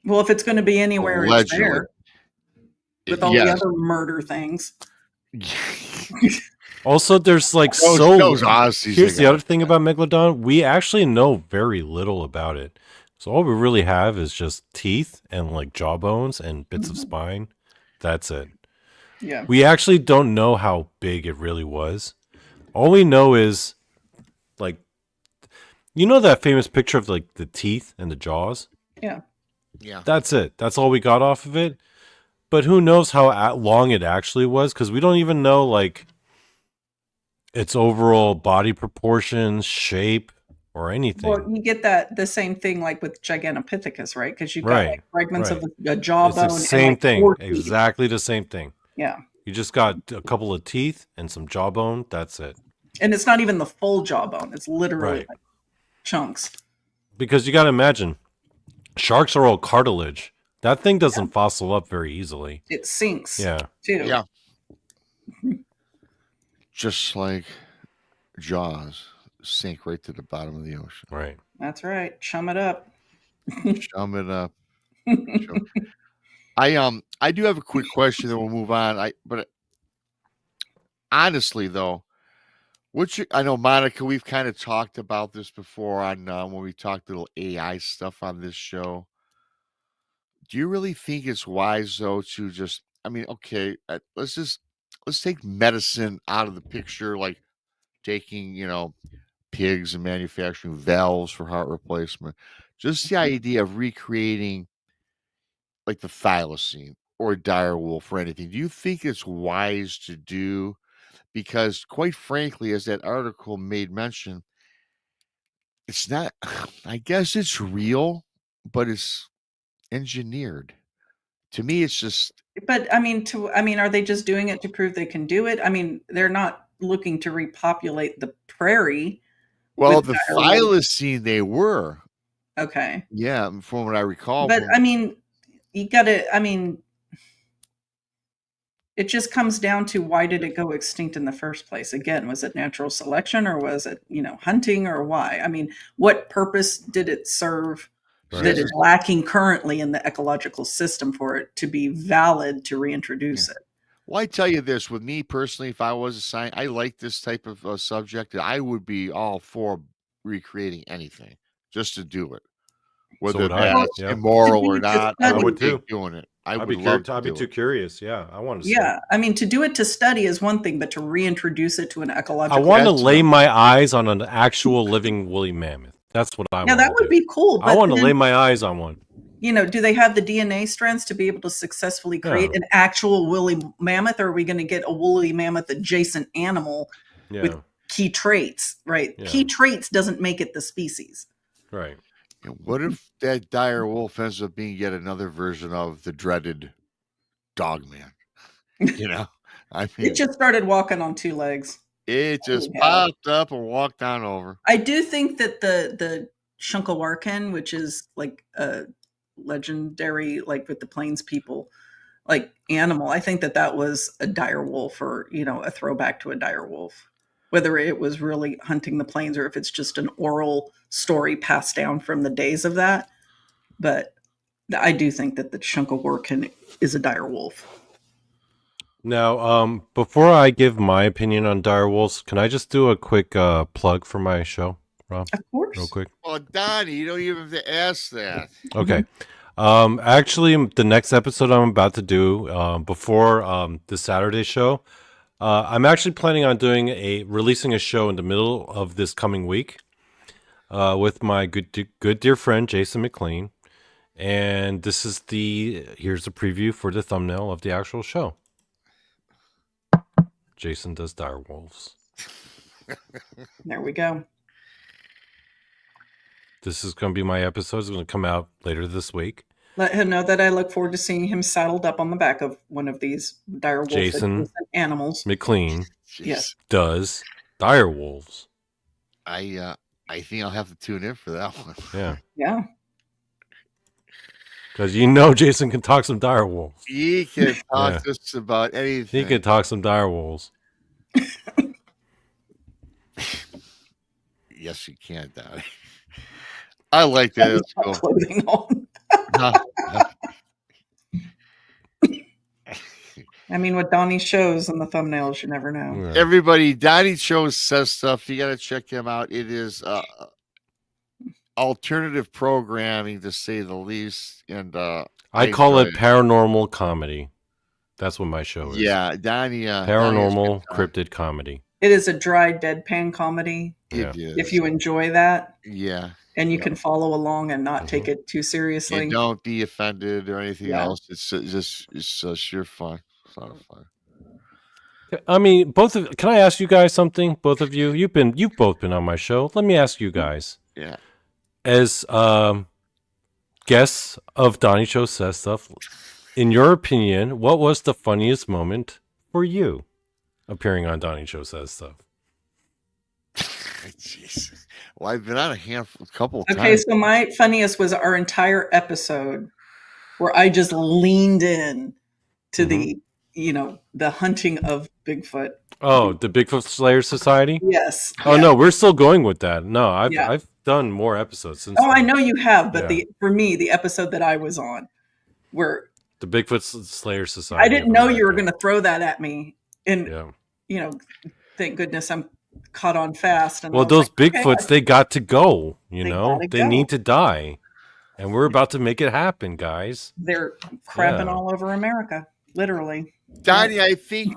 S4: Well, if it's going to be anywhere, it's there. With all the other murder things.
S1: Also, there's like here's the other thing about megalodon. We actually know very little about it. So all we really have is just teeth and like jawbones and bits of spine. That's it.
S4: Yeah.
S1: We actually don't know how big it really was. All we know is like, that famous picture of like the teeth and the jaws?
S4: Yeah.
S3: Yeah.
S1: That's it. That's all we got off of it. But who knows how long it actually was? Because we don't even know like its overall body proportions, shape, or anything.
S4: Well, you get the same thing like with Gigantopithecus, right? Because you've got like fragments of a jawbone.
S1: It's the same thing. Exactly the same thing.
S4: Yeah.
S1: You just got a couple of teeth and some jawbone. That's it.
S4: And it's not even the full jawbone. It's literally like chunks.
S1: because you got to imagine, sharks are all cartilage. That thing doesn't fossil up very easily.
S4: It sinks.
S1: Yeah.
S4: Too.
S3: Yeah. Just like Jaws sink right to the bottom of the ocean.
S1: Right.
S4: That's right. Chum it up.
S3: Chum it up. I do have a quick question, then we'll move on. But honestly, though, I know, Monica, we've kind of talked about this before on when we talked little AI stuff on this show. Do you really think it's wise, though, to just, I mean, okay, let's take medicine out of the picture, like taking, pigs and manufacturing valves for heart replacement. Just the idea of recreating like the thylacine or a dire wolf or anything. Do you think it's wise to do? Because quite frankly, as that article made mention, it's not, I guess it's real, but it's engineered. To me, it's just.
S4: But I mean, are they just doing it to prove they can do it? I mean, they're not looking to repopulate the prairie.
S3: Well, the thylacine they were.
S4: Okay.
S3: Yeah, from what I recall.
S4: But I mean, it just comes down to, why did it go extinct in the first place? Again, was it natural selection, or was it, hunting, or why? I mean, what purpose did it serve that is lacking currently in the ecological system for it to be valid to reintroduce it?
S3: Well, I tell you this, with me personally, if I was a scientist, I like this type of subject. I would be all for recreating anything just to do it. Whether that's immoral or not, I would be doing it. I'd be
S1: too curious. Yeah, I want to see.
S4: Yeah, I mean, to do it to study is one thing, but to reintroduce it to an ecological.
S1: I want to lay my eyes on an actual living woolly mammoth. That's what I want.
S4: Now that would be cool.
S1: I want to lay my eyes on one.
S4: Do they have the DNA strands to be able to successfully create an actual woolly mammoth, or are we going to get a woolly mammoth adjacent animal with key traits? Right, key traits doesn't make it the species.
S1: Right.
S3: And what if that dire wolf ends up being yet another version of the dreaded dog man? I mean,
S4: it just started walking on two legs.
S3: It just popped up and walked on over.
S4: I do think that the Shunkawarkan, which is like a legendary, like with the Plains people, like animal, I think that was a dire wolf, or a throwback to a dire wolf. Whether it was really hunting the plains or if it's just an oral story passed down from the days of that. But I do think that the Shunkawarkan is a dire wolf.
S1: Now, before I give my opinion on dire wolves, can I just do a quick plug for my show, Rob?
S4: Of course.
S1: Real quick.
S3: Well, Donny, you don't even have to ask that.
S1: Okay. Actually, the next episode I'm about to do, before the Saturday show, I'm actually planning on releasing a show in the middle of this coming week with my good dear friend Jason McLean, and this is here's the preview for the thumbnail of the actual show. Jason does dire wolves.
S4: There we go.
S1: This is going to be my episode. It's going to come out later this week.
S4: Let him know that I look forward to seeing him saddled up on the back of one of these dire wolf
S1: Jason
S4: animals.
S1: McLean
S4: Yes.
S1: does dire wolves.
S3: I think I'll have to tune in for that one.
S1: Yeah.
S4: Yeah.
S1: Because Jason can talk some dire wolves.
S3: He can talk just about anything.
S1: He can talk some dire wolves.
S3: Yes, you can, Donny. I like that.
S4: Clothing on. I mean, what Donny shows in the thumbnails, you never know.
S1: Yeah.
S3: Everybody, Donny shows says stuff. You got to check him out. It is alternative programming, to say the least. And
S1: I call it paranormal comedy. That's what my show is.
S3: Yeah, Donny.
S1: Paranormal cryptid comedy.
S4: It is a dry deadpan comedy. If you enjoy that.
S3: Yeah.
S4: And you can follow along and not take it too seriously.
S3: And don't be offended or anything else. It's just sheer fun. It's a lot of fun.
S1: I mean, can I ask you guys something? Both of you, you've both been on my show. Let me ask you guys.
S3: Yeah.
S1: As guests of Donny Show Says Stuff, in your opinion, what was the funniest moment for you appearing on Donny Show Says Stuff?
S3: Jeez. Well, I've been on a couple of
S4: Okay,
S3: times.
S4: so my funniest was our entire episode where I just leaned in to the, the hunting of Bigfoot.
S1: Oh, the Bigfoot Slayer Society.
S4: Yes.
S1: Oh
S4: Yeah.
S1: no, we're still going with that. No,
S4: Yeah.
S1: I've done more episodes since.
S4: Oh, I
S1: then.
S4: know you have, but
S1: Yeah.
S4: for me, the episode that I was on, where
S1: The Bigfoot Slayer Society.
S4: I didn't know you were going to throw that at me, and
S1: Yeah.
S4: Thank goodness I'm caught on fast. And
S1: Well, those Bigfoots, they got to go. They need to die, and we're about to make it happen, guys.
S4: They're crapping all over America, literally.
S3: Donny, I think.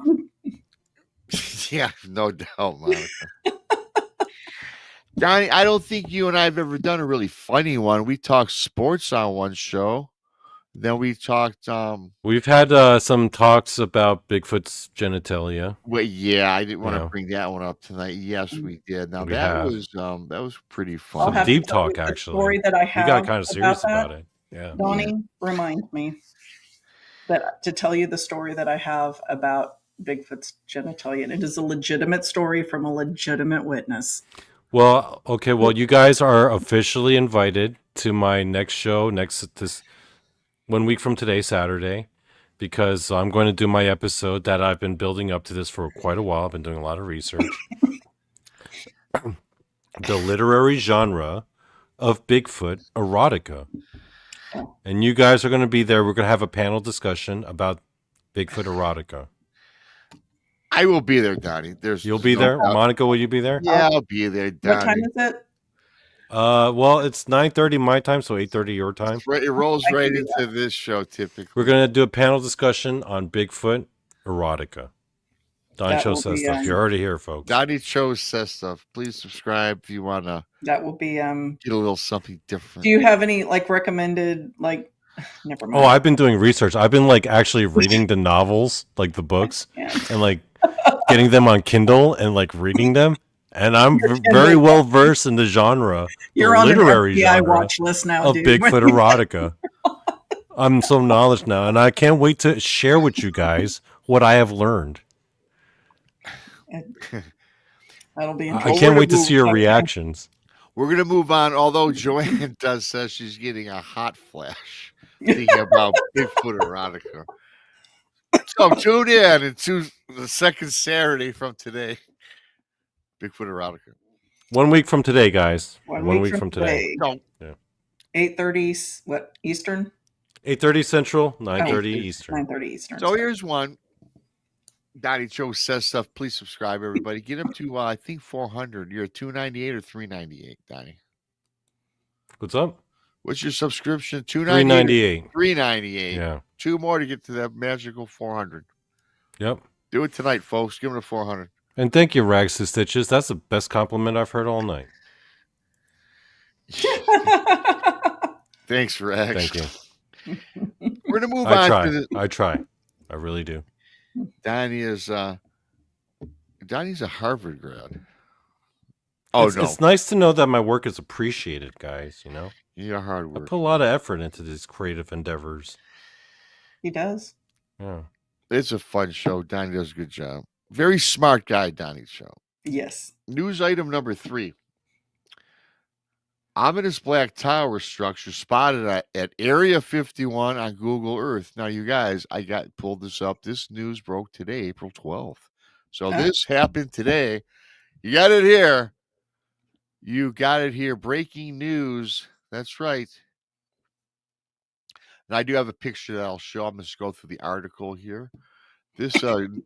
S3: Yeah, no doubt, Monica. Donny, I don't think you and I have ever done a really funny one. We talked sports on one show. Then we talked.
S1: We've had some talks about Bigfoot's genitalia.
S3: Well, yeah, I didn't want to bring that one up tonight. Yes, we did. Now that was pretty fun.
S1: Some deep talk, actually.
S4: Story that I have.
S1: We got kind of serious about it. Yeah,
S4: Donny, remind me to tell you the story that I have about Bigfoot's genitalia. And it is a legitimate story from a legitimate witness.
S1: Well, okay. Well, you guys are officially invited to my next show this 1 week from today, Saturday, because I'm going to do my episode that I've been building up to this for quite a while. I've been doing a lot of research. The literary genre of Bigfoot erotica. And you guys are going to be there. We're going to have a panel discussion about Bigfoot erotica.
S3: I will be there, Donny.
S1: You'll be there? Monica, will you be there?
S3: Yeah, I'll be there, Donny.
S4: What time is it?
S1: Well, it's 9:30 my time, so 8:30 your time.
S3: It rolls right into this show, typically.
S1: We're going to do a panel discussion on Bigfoot erotica. Donny Cho says stuff. You're already here, folks.
S3: Donny Cho says stuff. Please subscribe if you want to.
S4: That will be
S3: get a little something different.
S4: Do you have any recommended never mind.
S1: Oh, I've been doing research. I've been actually reading the novels, the books, and getting them on Kindle and reading them. And I'm very well versed in the genre,
S4: You're
S1: the
S4: on
S1: literary
S4: an FBI
S1: genre
S4: watch list now,
S1: of Bigfoot erotica. I'm so knowledgeable now, and I can't wait to share with you guys what I have learned.
S4: That'll be
S1: interesting. I can't wait to see your reactions.
S3: We're going to move on, although Joanne says she's getting a hot flash thinking about Bigfoot erotica. So tune in into the second Saturday from today. Bigfoot erotica.
S1: 1 week from today, guys. 1 week from today.
S3: No.
S1: Yeah.
S4: 8:30. What Eastern?
S1: 8:30 Central, 9:30 Eastern.
S4: 9:30 Eastern.
S3: So here's one. Donny Cho says stuff. Please subscribe, everybody. Get up to I think 400. You're at 298 or 398, Donny.
S1: What's up?
S3: What's your subscription?
S1: 398.
S3: 398.
S1: Yeah.
S3: 2 more to get to that magical 400.
S1: Yep.
S3: Do it tonight, folks. Give them a 400.
S1: And thank you, Rags to Stitches. That's the best compliment I've heard all night.
S3: Thanks, Rags.
S1: Thank you.
S3: We're going to move on to the...
S1: I try. I really do.
S3: Donny is Donny's a Harvard grad.
S1: It's nice to know that my work is appreciated, guys,
S3: You're hard work.
S1: I put a lot of effort into these creative endeavors.
S4: He does.
S1: Yeah.
S3: It's a fun show. Donny does a good job. Very smart guy, Donny's show.
S4: Yes.
S3: News item number 3. Ominous black tower structure spotted at Area 51 on Google Earth. Now, you guys, I pulled this up. This news broke today, April 12th. So this happened today. You got it here. You got it here. Breaking news. That's right. And I do have a picture that I'll show. I'm going to go through the article here. This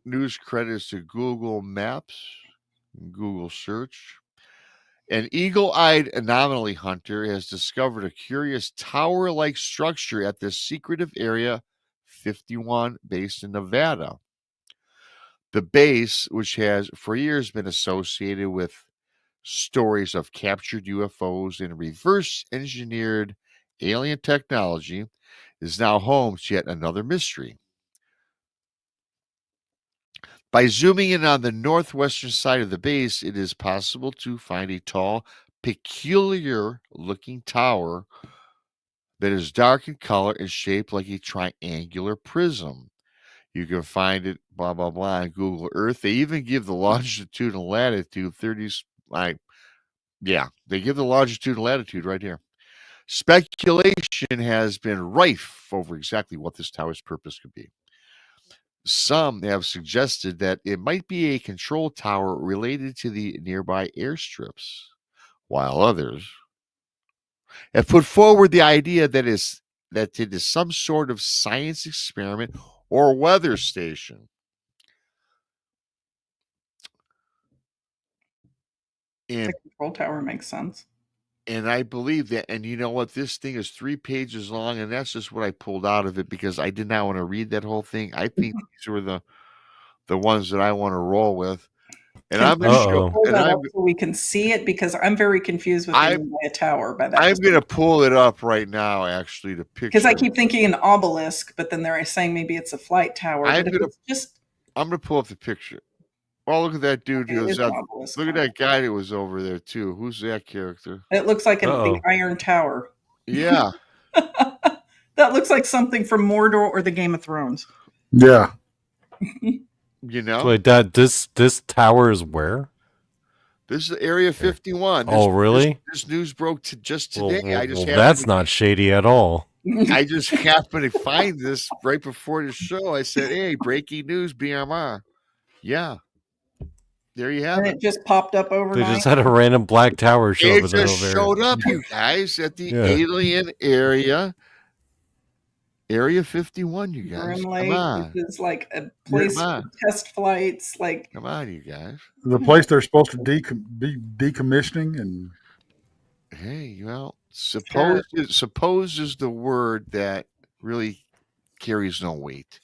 S3: news credits to Google Maps, Google Search. An eagle-eyed anomaly hunter has discovered a curious tower-like structure at this secretive Area 51 base in Nevada. The base, which has for years been associated with stories of captured UFOs and reverse-engineered alien technology, is now home to yet another mystery. By zooming in on the northwestern side of the base, it is possible to find a tall, peculiar-looking tower that is dark in color and shaped like a triangular prism. You can find it, blah, blah, blah, on Google Earth. They even give the longitude and latitude, Yeah, they give the longitude and latitude right here. Speculation has been rife over exactly what this tower's purpose could be. Some have suggested that it might be a control tower related to the nearby airstrips, while others have put forward the idea that it is some sort of science experiment or weather station.
S4: The
S3: And
S4: control tower makes sense.
S3: And I believe that, and you know what? This thing is 3 pages long, and that's just what I pulled out of it because I did not want to read that whole thing. I think these were the ones that I want to roll with. And
S4: Can
S3: I'm going to
S4: you
S3: show,
S4: pull
S3: and
S4: that up so we can see it? Because I'm very confused with
S3: I'm
S4: thinking by a tower by that.
S3: I'm going to pull it up right now, actually, the picture.
S4: Because I keep thinking an obelisk, but then they're saying maybe it's a flight tower.
S3: I'm
S4: But if it's just,
S3: going to pull up the picture. Oh, look at that dude who was out. Look at that guy that was over there too. Who's that character?
S4: It looks like the Iron Tower.
S3: Yeah.
S4: That looks like something from Mordor or the Game of Thrones.
S2: Yeah.
S3: You know?
S1: So wait, this tower is where?
S3: This is Area 51.
S1: Oh, really?
S3: This news broke just today.
S1: Well, that's not shady at all.
S3: I just happened to find this right before the show. I said, "Hey, breaking news, BMR." Yeah. There you have it.
S4: It just popped up overnight.
S1: They just had a random black tower show up.
S3: It just showed up, you guys, at the alien area. Area 51, you guys.
S4: Lake,
S3: come on.
S4: This is like a place for test flights. Like,
S3: come on, you guys.
S2: The place they're supposed to be decommissioning, and
S3: hey, well, suppose is the word that really carries no weight.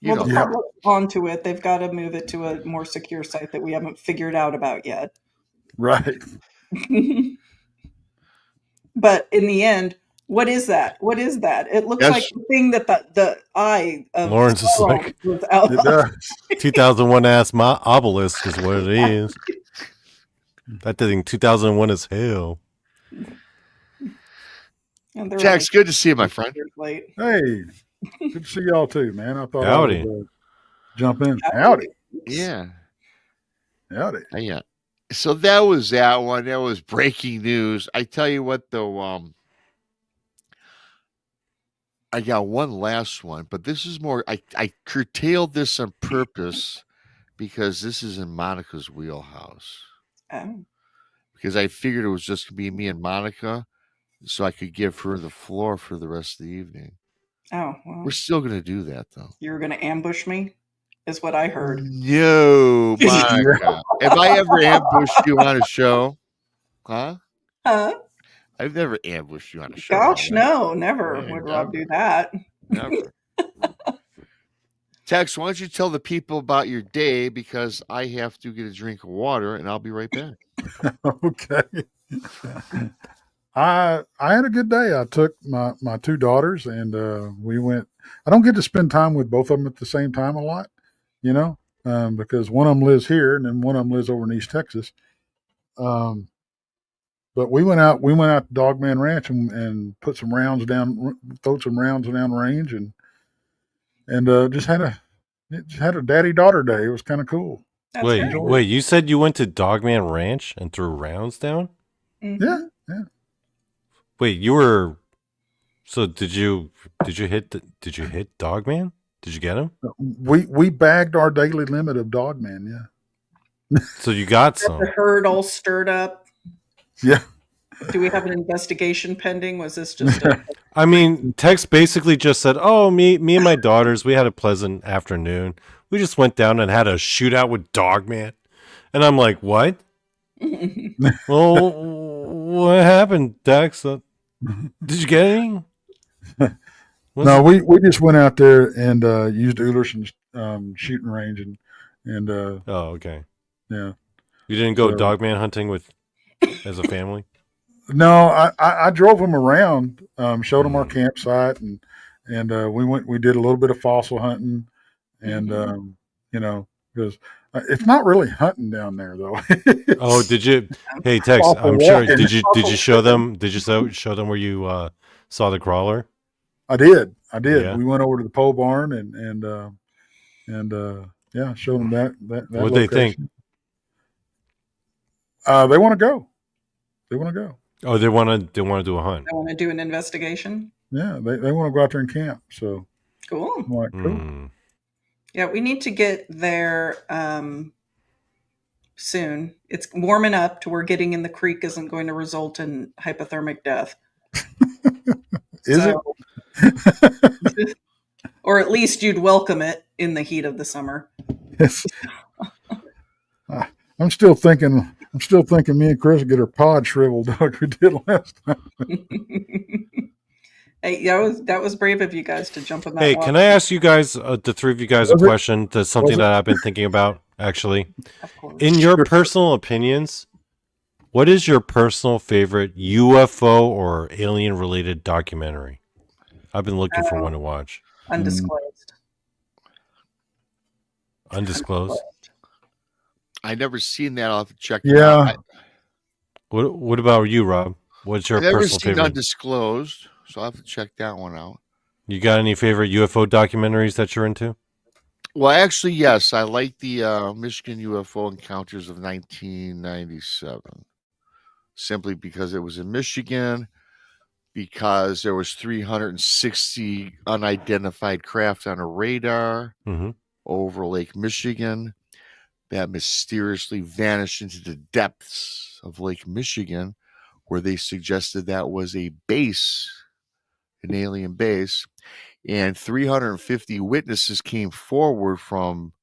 S4: The public onto it. They've got to move it to a more secure site that we haven't figured out about yet.
S2: Right.
S3: But
S4: in the end, what is that? What is that? It looks like the thing that the eye of
S1: Lawrence is like,
S4: was out.
S2: It does.
S1: 2001 ass obelisk is what it is. That thing 2001 is hell.
S3: Jack's good to see you, my friend.
S2: Hey, good to see y'all too, man. I thought
S1: howdy.
S2: I would jump in. Howdy.
S3: Yeah.
S2: Howdy.
S3: Yeah. So that was that one. That was breaking news. I tell you what, though, I got one last one, but this is more. I curtailed this on purpose because this is in Monica's wheelhouse.
S4: Oh.
S3: Because I figured it was just going to be me and Monica, so I could give her the floor for the rest of the evening.
S4: Oh, well.
S3: We're still going to do that, though.
S4: You were going to ambush me, is what I heard.
S3: No, Monica. Have I ever ambushed you on a show? Huh? I've never ambushed you on a show.
S4: Gosh, no, never would Rob do that.
S3: Never. Tex, why don't you tell the people about your day, because I have to get a drink of water and I'll be right back.
S2: Okay. I had a good day. I took my two daughters and we went. I don't get to spend time with both of them at the same time a lot, because one of them lives here and then one of them lives over in East Texas. But we went out to Dogman Ranch and put some rounds down, throwed some rounds down range, and just had a daddy-daughter day. It was kind of cool.
S1: Wait, you said you went to Dogman Ranch and threw rounds down?
S4: Mm-hmm.
S2: Yeah.
S1: Wait, you were. So did you hit Dogman? Did you get him?
S2: We bagged our daily limit of Dogman. Yeah.
S1: So you got some.
S4: The herd all stirred up.
S2: Yeah.
S4: Do we have an investigation pending? Was this just?
S1: I mean, Tex basically just said, "Oh, me and my daughters, we had a pleasant afternoon. We just went down and had a shootout with Dogman." And I'm like, "What?" Well, what happened, Tex? Did you get any?
S2: No, we just went out there and used Ulerson's shooting range and
S1: oh, okay.
S2: Yeah.
S1: You didn't go Dogman hunting as a family?
S2: No, I drove them around, showed them our campsite, and we did a little bit of fossil hunting, and because it's not really hunting down there though.
S1: Oh, did you? Hey, Tex, I'm sure. Did you show them? Did you show them where you saw the crawler?
S2: I did.
S1: Yeah.
S2: We went over to the pole barn and showed them that
S1: What they think?
S2: They want to go. They want to go.
S1: Oh, they want to do a hunt.
S4: I want to do an investigation.
S2: Yeah, they want to go out there and camp. So
S4: Cool.
S2: I'm like, cool.
S4: Yeah, we need to get there soon. It's warming up to where getting in the creek isn't going to result in hypothermic death.
S2: Is
S4: it? Or at least you'd welcome it in the heat of the summer.
S2: I'm still thinking me and Chris get our pod shriveled like we did last time.
S4: Hey, that was brave of you guys to jump in that.
S1: Hey,
S4: water.
S1: can I ask you guys, the three of you guys, a question? That's something that I've been thinking about, actually.
S4: Of course.
S1: In your personal opinions, what is your personal favorite UFO or alien-related documentary? I've been looking for one to watch.
S4: Undisclosed.
S1: Undisclosed?
S3: I never seen that. I'll have to check
S2: it out.
S1: What about you, Rob? What's your personal favorite?
S3: Undisclosed, so I'll have to check that one out.
S1: You got any favorite UFO documentaries that you're into?
S3: Well, actually, yes. I like the Michigan UFO encounters of 1997, simply because it was in Michigan, because there was 360 unidentified craft on a radar over Lake Michigan that mysteriously vanished into the depths of Lake Michigan, where they suggested that was a base, an alien base, and 350 witnesses came forward from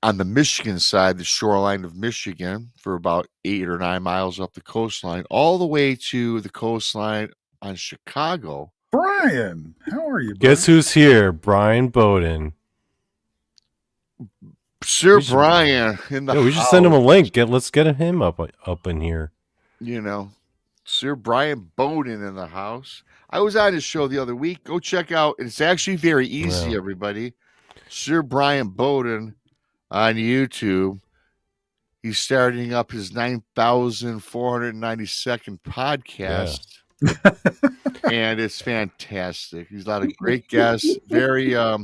S3: on the Michigan side, the shoreline of Michigan, for about 8 or 9 miles up the coastline, all the way to the coastline on Chicago.
S2: Bryan, how are you, buddy?
S1: Guess who's here? Bryan Bowden.
S3: Sir Bryan in the
S1: we should send him a link. Let's get him up in here.
S3: You know, Sir Bryan Bowden in the house. I was on his show the other week. Go check out. It's actually very easy, everybody. Sir Bryan Bowden on YouTube. He's starting up his 9,492nd podcast. And it's fantastic. He's a lot of great guests. Very a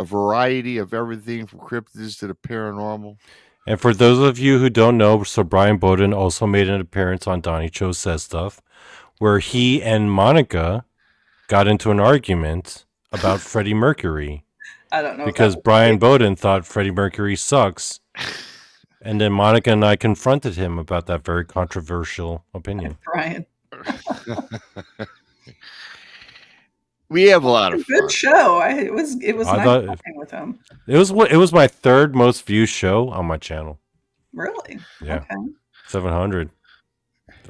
S3: variety of everything from cryptids to the paranormal.
S1: And for those of you who don't know, so Bryan Bowden also made an appearance on Donny Cho Says Stuff, where he and Monica got into an argument about Freddie Mercury.
S4: I don't know.
S1: Because Bryan Bowden thought Freddie Mercury sucks. And then Monica and I confronted him about that very controversial opinion.
S4: Bryan.
S3: We have a lot of fun.
S4: Good show. It was nice talking with him.
S1: It was my third most viewed show on my channel.
S4: Really?
S1: Yeah.
S4: Okay.
S1: 700.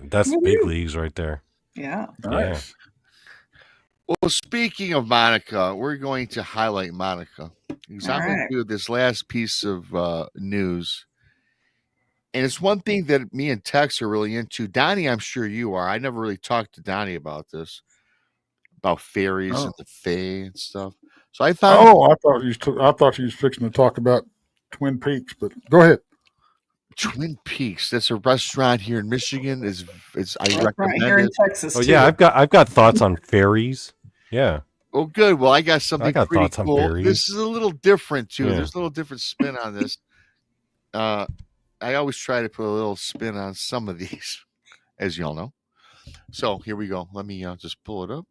S1: That's big leagues right there.
S4: Yeah.
S2: Nice.
S3: Yeah. Well, speaking of Monica, we're going to highlight Monica. Because I'm going to do this last piece of news. And it's one thing that me and Tex are really into. Donny, I'm sure you are. I never really talked to Donny about this. About fairies and the fae and stuff. So I found.
S2: I thought you was fixing to talk about Twin Peaks, but go ahead.
S3: Twin Peaks. That's a restaurant here in Michigan. I recommend
S4: here
S3: it.
S4: in Texas.
S1: Oh yeah, I've got thoughts on fairies. Yeah.
S3: Oh, good. Well, I got something pretty
S1: thoughts
S3: cool.
S1: on fairies.
S3: This is a little different too.
S1: Yeah.
S3: There's a little different spin on this. I always try to put a little spin on some of these, as y'all know. So here we go. Let me just pull it up.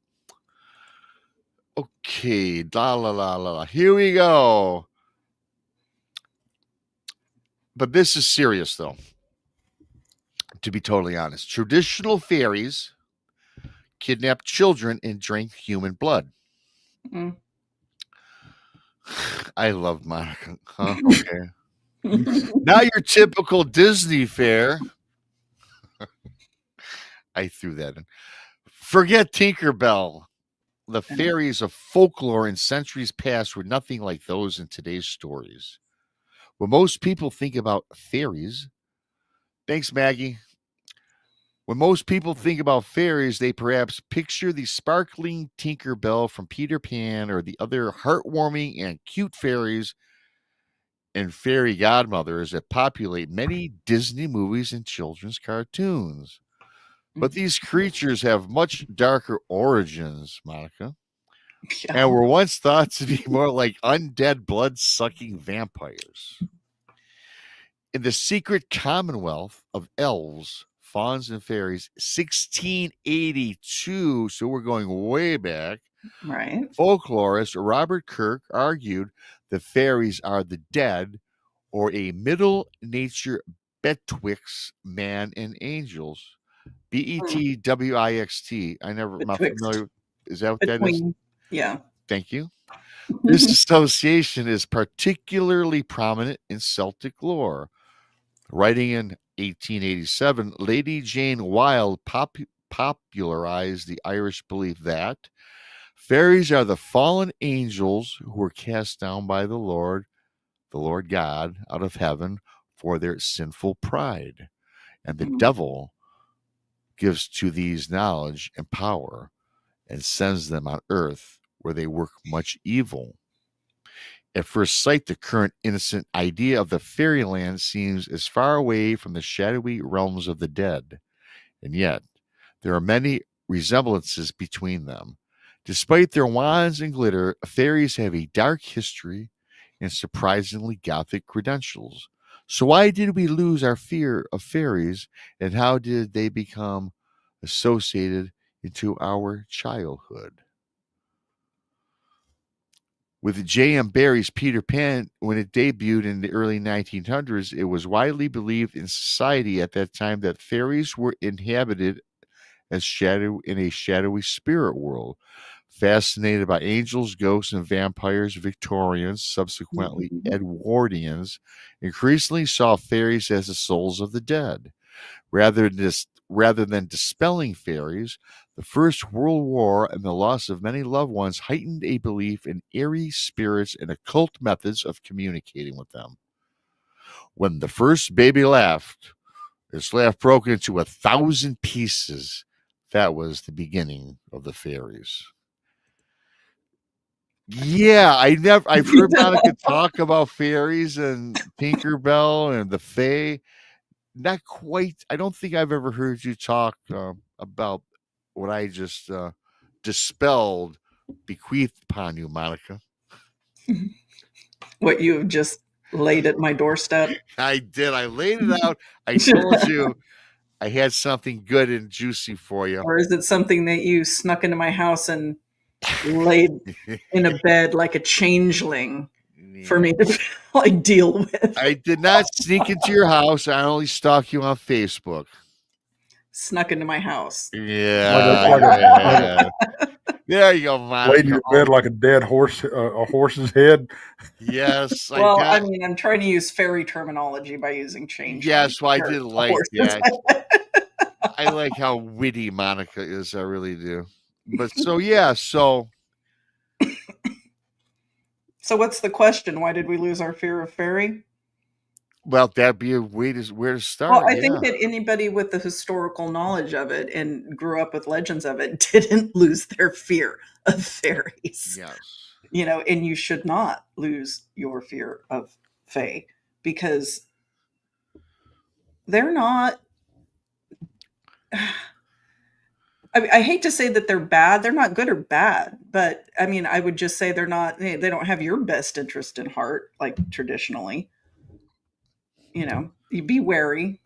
S3: Okay, la. Here we go. But this is serious, though. To be totally honest, traditional fairies kidnap children and drink human blood.
S4: Mm.
S3: I love Monica. Huh? Okay. Not your typical Disney fair. I threw that in. Forget Tinkerbell. The fairies of folklore in centuries past were nothing like those in today's stories. When most people think about fairies, thanks, Maggie. When most people think about fairies, they perhaps picture the sparkling Tinkerbell from Peter Pan or the other heartwarming and cute fairies and fairy godmothers that populate many Disney movies and children's cartoons. But these creatures have much darker origins, Monica, and were once thought to be more like undead blood-sucking vampires. In the secret commonwealth of elves, Fauns and Fairies, 1682. So we're going way back.
S4: Right.
S3: Folklorist Robert Kirk argued the fairies are the dead or a middle nature betwixt man and angels. Betwixt. I'm not familiar. Is that what that is?
S4: Yeah.
S3: Thank you. This association is particularly prominent in Celtic lore. Writing in 1887, Lady Jane Wilde popularized the Irish belief that fairies are the fallen angels who were cast down by the Lord God, out of heaven for their sinful pride. And the devil gives to these knowledge and power and sends them on earth where they work much evil. At first sight, the current innocent idea of the fairyland seems as far away from the shadowy realms of the dead, and yet there are many resemblances between them. Despite their wands and glitter, fairies have a dark history and surprisingly gothic credentials. So why did we lose our fear of fairies, and how did they become associated into our childhood? With J.M. Barrie's Peter Pan, when it debuted in the early 1900s, it was widely believed in society at that time that fairies were inhabited as in a shadowy spirit world. Fascinated by angels, ghosts, and vampires, Victorians, subsequently Edwardians, increasingly saw fairies as the souls of the dead. Rather than dispelling fairies, the First World War and the loss of many loved ones heightened a belief in airy spirits and occult methods of communicating with them. When the first baby laughed, its laugh broke into 1,000 pieces. That was the beginning of the fairies. Yeah, I've heard Monica talk about fairies and Tinkerbell and the Fae. Not quite. I don't think I've ever heard you talk about what I just dispelled, bequeathed upon you, Monica.
S4: What you have just laid at my doorstep.
S3: I did. I laid it out. I told you I had something good and juicy for you.
S4: Or is it something that you snuck into my house and laid in a bed like a changeling for me to like deal with?
S3: I did not sneak into your house. I only stalk you on Facebook.
S4: Snuck into my house.
S3: Yeah. There you go, Monica.
S2: Laid in your bed like a dead horse, a horse's head.
S3: Yes.
S4: Well, I mean, I'm trying to use fairy terminology by using change.
S3: Yes, well, I did like that. I like how witty Monica is. I really do. But so.
S4: So what's the question? Why did we lose our fear of fairy?
S3: Well, that'd be a way to where to start.
S4: Well, I think that anybody with the historical knowledge of it and grew up with legends of it didn't lose their fear of fairies.
S3: Yes.
S4: You know, and you should not lose your fear of fae because they're not. I hate to say that they're bad. They're not good or bad, but I mean, I would just say they're not. They don't have your best interest in heart, like traditionally. You know, you be wary,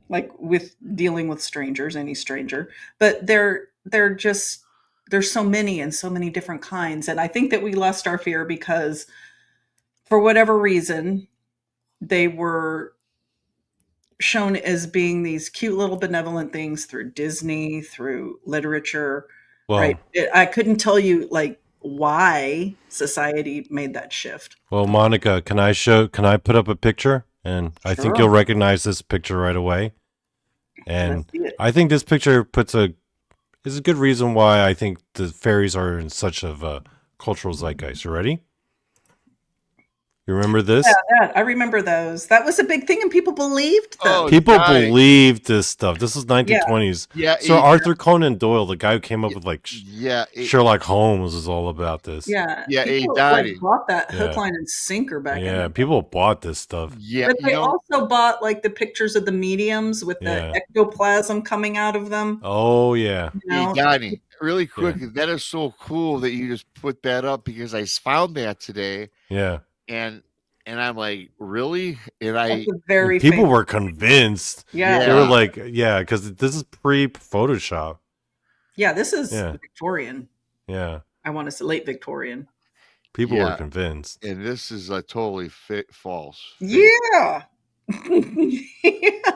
S4: like with dealing with strangers, any stranger. But they're just there's so many and so many different kinds, and I think that we lost our fear because, for whatever reason, they were shown as being these cute little benevolent things through Disney, through literature, right? I couldn't tell you like why society made that shift.
S1: Well, Monica, can I put up a picture? And I think you'll recognize this picture right away. And I think this picture is a good reason why I think the fairies are in such of a cultural zeitgeist. You ready? You remember this?
S4: Yeah, I remember those. That was a big thing, and people believed them.
S1: People believed this stuff. This was 1920s.
S3: Yeah.
S1: So Arthur Conan Doyle, the guy who came up with Sherlock Holmes, is all about this.
S4: Yeah.
S3: People
S4: bought that hook, line, and sinker back.
S1: Yeah, people bought this stuff.
S3: Yeah,
S4: but they also bought like the pictures of the mediums with the ectoplasm coming out of them.
S1: Oh yeah.
S4: You know?
S3: Donny, really quick, that is so cool that you just put that up because I found that today.
S1: Yeah.
S3: And And I'm like, really? And
S4: That's a very
S1: People
S4: famous-
S1: were convinced.
S4: Yeah.
S1: They were like, yeah, because this is pre-Photoshop.
S4: Yeah, this is
S1: Yeah.
S4: Victorian.
S1: Yeah.
S4: I want to say late Victorian.
S1: People
S3: Yeah.
S1: were convinced.
S3: And this is totally false.
S4: Yeah.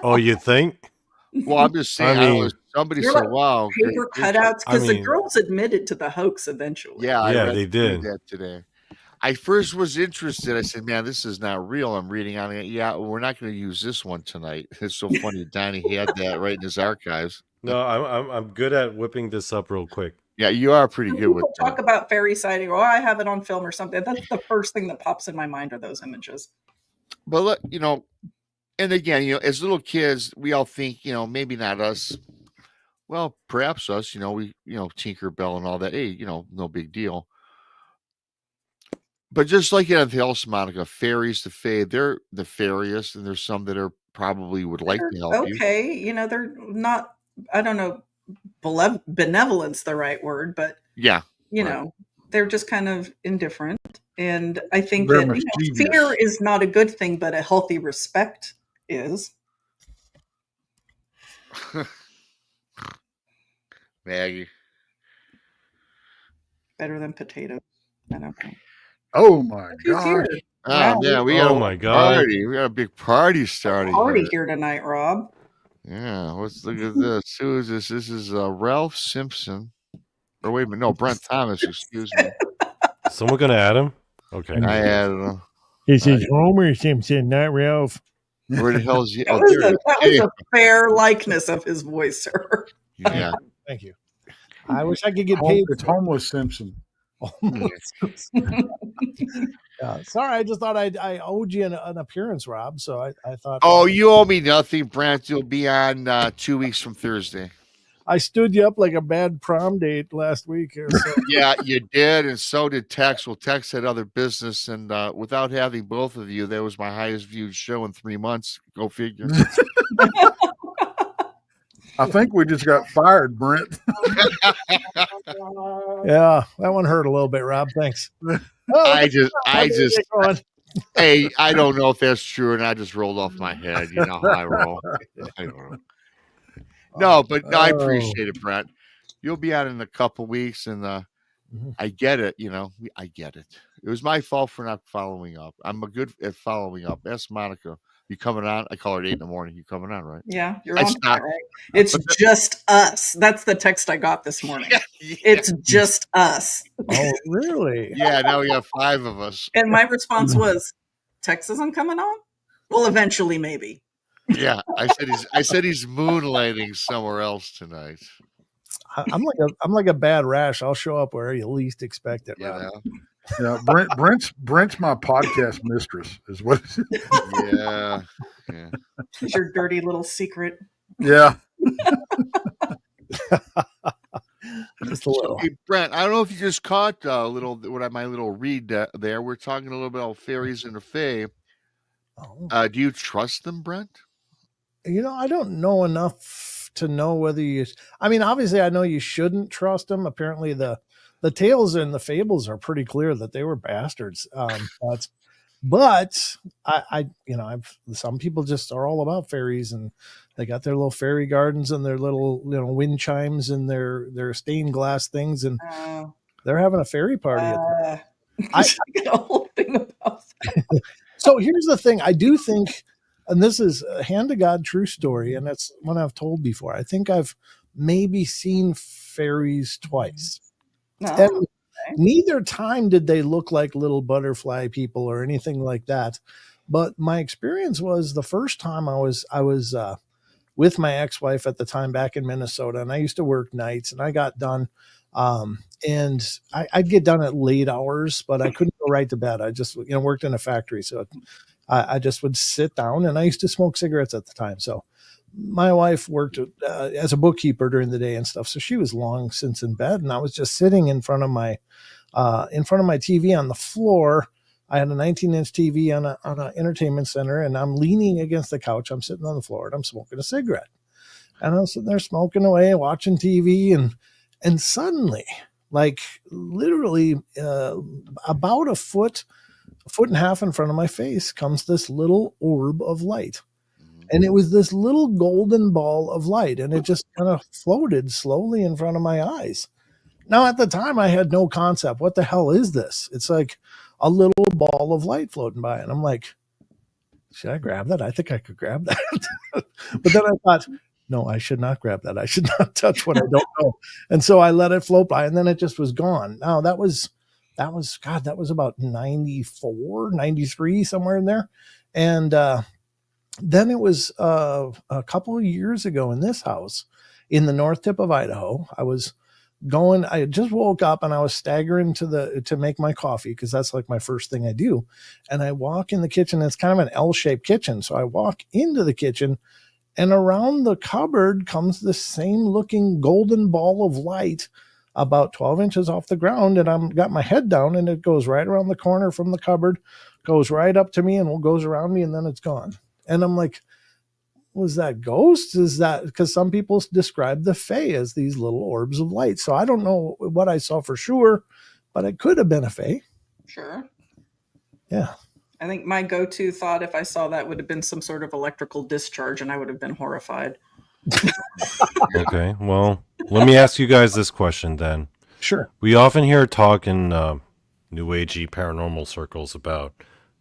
S1: Oh, you think?
S3: Well, I'm just saying.
S1: I mean,
S3: somebody
S4: They're
S3: said,
S4: like
S3: "Wow,
S4: paper
S3: great
S4: cutouts," because
S1: I
S4: the
S1: mean-
S4: girls admitted to the hoax eventually.
S3: Yeah,
S1: Yeah,
S3: I read
S1: they did.
S3: that today. I first was interested. I said, "Man, this is not real." I'm reading on it. Yeah, we're not going to use this one tonight. It's so funny. Donny had that right in his archives.
S1: No, I'm good at whipping this up real quick.
S3: Yeah, you are pretty
S4: When
S3: good with
S4: people talk
S3: that.
S4: about fairy sighting, or I have it on film or something. That's the first thing that pops in my mind are those images.
S3: But look, and again, as little kids, we all think, maybe not us. Well, perhaps us. We, Tinkerbell and all that. Hey, no big deal. But just like anything else, Monica, fairies, the fae, they're the fairiest, and there's some that are probably would like to help you.
S4: Okay, they're not. I don't know, benevolence the right word, but
S3: Yeah,
S4: they're just kind of indifferent. And I think
S2: They're
S4: that
S2: mischievous.
S4: fear is not a good thing, but a healthy respect is.
S3: Maggie.
S4: Better than potatoes. I don't know.
S2: Oh my
S4: Who's
S2: gosh.
S4: here?
S3: Oh,
S4: Wow.
S3: man, we got
S1: Oh
S3: a
S1: my God.
S3: party. We got a big party starting
S4: Party
S3: here.
S4: here tonight, Rob.
S3: Yeah, let's look at this. Who is this? This is Ralph Simpson. Or wait a minute, no, Brent Thomas, excuse me.
S1: Someone gonna add him? Okay.
S3: I added him.
S5: This is Homer Simpson, not Ralph.
S3: Where the hell is he?
S4: That
S3: Oh,
S4: was,
S3: there
S4: was a fair likeness of his voice, sir.
S3: he is. Yeah.
S5: Thank you. I wish I could get paid.
S2: It's homeless Simpson.
S5: Sorry, I just thought I owed you an appearance, Rob. So I thought.
S3: Oh, you owe me nothing, Brent. You'll be on 2 weeks from Thursday.
S5: I stood you up like a bad prom date last week. Here, so.
S3: Yeah, you did, and so did Tex. Well, Tex had other business, and without having both of you, that was my highest viewed show in 3 months. Go figure.
S2: I think we just got fired, Brent.
S5: Yeah, that one hurt a little bit, Rob. Thanks.
S3: I just,
S5: Going.
S3: hey, I don't know if that's true, and I just rolled off my head. You know how I roll. I don't know. No, but no, I appreciate it, Brent. You'll be out in a couple weeks, and I get it. I get it. It was my fault for not following up. I'm good at following up. Ask Monica. You coming on? I call her at 8 a.m. You coming on, right?
S4: Yeah, you're
S3: I
S4: on
S3: stopped.
S4: that, right? It's just us. That's the text I got this morning.
S3: Yeah.
S4: It's just us.
S5: Oh, really?
S3: Yeah, now we got 5 of us.
S4: And my response was, Tex isn't coming on? Well, eventually, maybe.
S3: Yeah, I said he's moonlighting somewhere else tonight.
S5: I'm like a bad rash. I'll show up where you least expect it, Rob.
S2: Yeah, Brent's my podcast mistress, is what.
S3: Yeah.
S4: It's your dirty little secret.
S2: Yeah.
S5: Just a little.
S3: Hey, Brent, I don't know if you just caught my little read there. We're talking a little bit about fairies and the fae.
S5: Oh.
S3: Do you trust them, Brent?
S5: I don't know enough to know whether you. I mean, obviously, I know you shouldn't trust them. Apparently, the tales and the fables are pretty clear that they were bastards. But I've some people just are all about fairies, and they got their little fairy gardens and their little wind chimes and their stained glass things, and they're having a fairy party.
S4: I got a whole thing about that.
S5: So here's the thing: I do think, and this is a hand to God true story, and it's one I've told before. I think I've maybe seen fairies twice.
S4: No.
S5: And neither time did they look like little butterfly people or anything like that. But my experience was the first time I was with my ex-wife at the time back in Minnesota, and I used to work nights, and I got done. And I'd get done at late hours, but I couldn't go right to bed. I just worked in a factory, so I just would sit down, and I used to smoke cigarettes at the time. So my wife worked as a bookkeeper during the day and stuff. So she was long since in bed, and I was just sitting in front of my TV on the floor. I had a 19-inch TV on an entertainment center, and I'm leaning against the couch. I'm sitting on the floor, and I'm smoking a cigarette, and I'm sitting there smoking away, watching TV, and suddenly, like literally about a foot a foot and a half in front of my face comes this little orb of light. And it was this little golden ball of light, and it just kind of floated slowly in front of my eyes. Now, at the time, I had no concept. What the hell is this? It's like a little ball of light floating by. And I'm like, should I grab that? I think I could grab that. But then I thought, no, I should not grab that. I should not touch what I don't know. And so I let it float by, and then it just was gone. Now, that was about 94, 93, somewhere in there. And then it was a couple of years ago in this house in the north tip of Idaho. I had just woke up and I was staggering to make my coffee, because that's like my first thing I do. And I walk in the kitchen. It's kind of an L-shaped kitchen. So I walk into the kitchen, and around the cupboard comes the same looking golden ball of light about 12 inches off the ground. And I'm got my head down, and it goes right around the corner from the cupboard, goes right up to me, and goes around me, and then it's gone. And I'm like, was that ghost? Is that because some people describe the Fae as these little orbs of light? So I don't know what I saw for sure, but it could have been a Fae.
S4: Sure.
S5: Yeah.
S4: I think my go-to thought, if I saw that, would have been some sort of electrical discharge, and I would have been horrified.
S1: Okay, well, let me ask you guys this question then.
S5: Sure.
S1: We often hear talk in New Agey paranormal circles about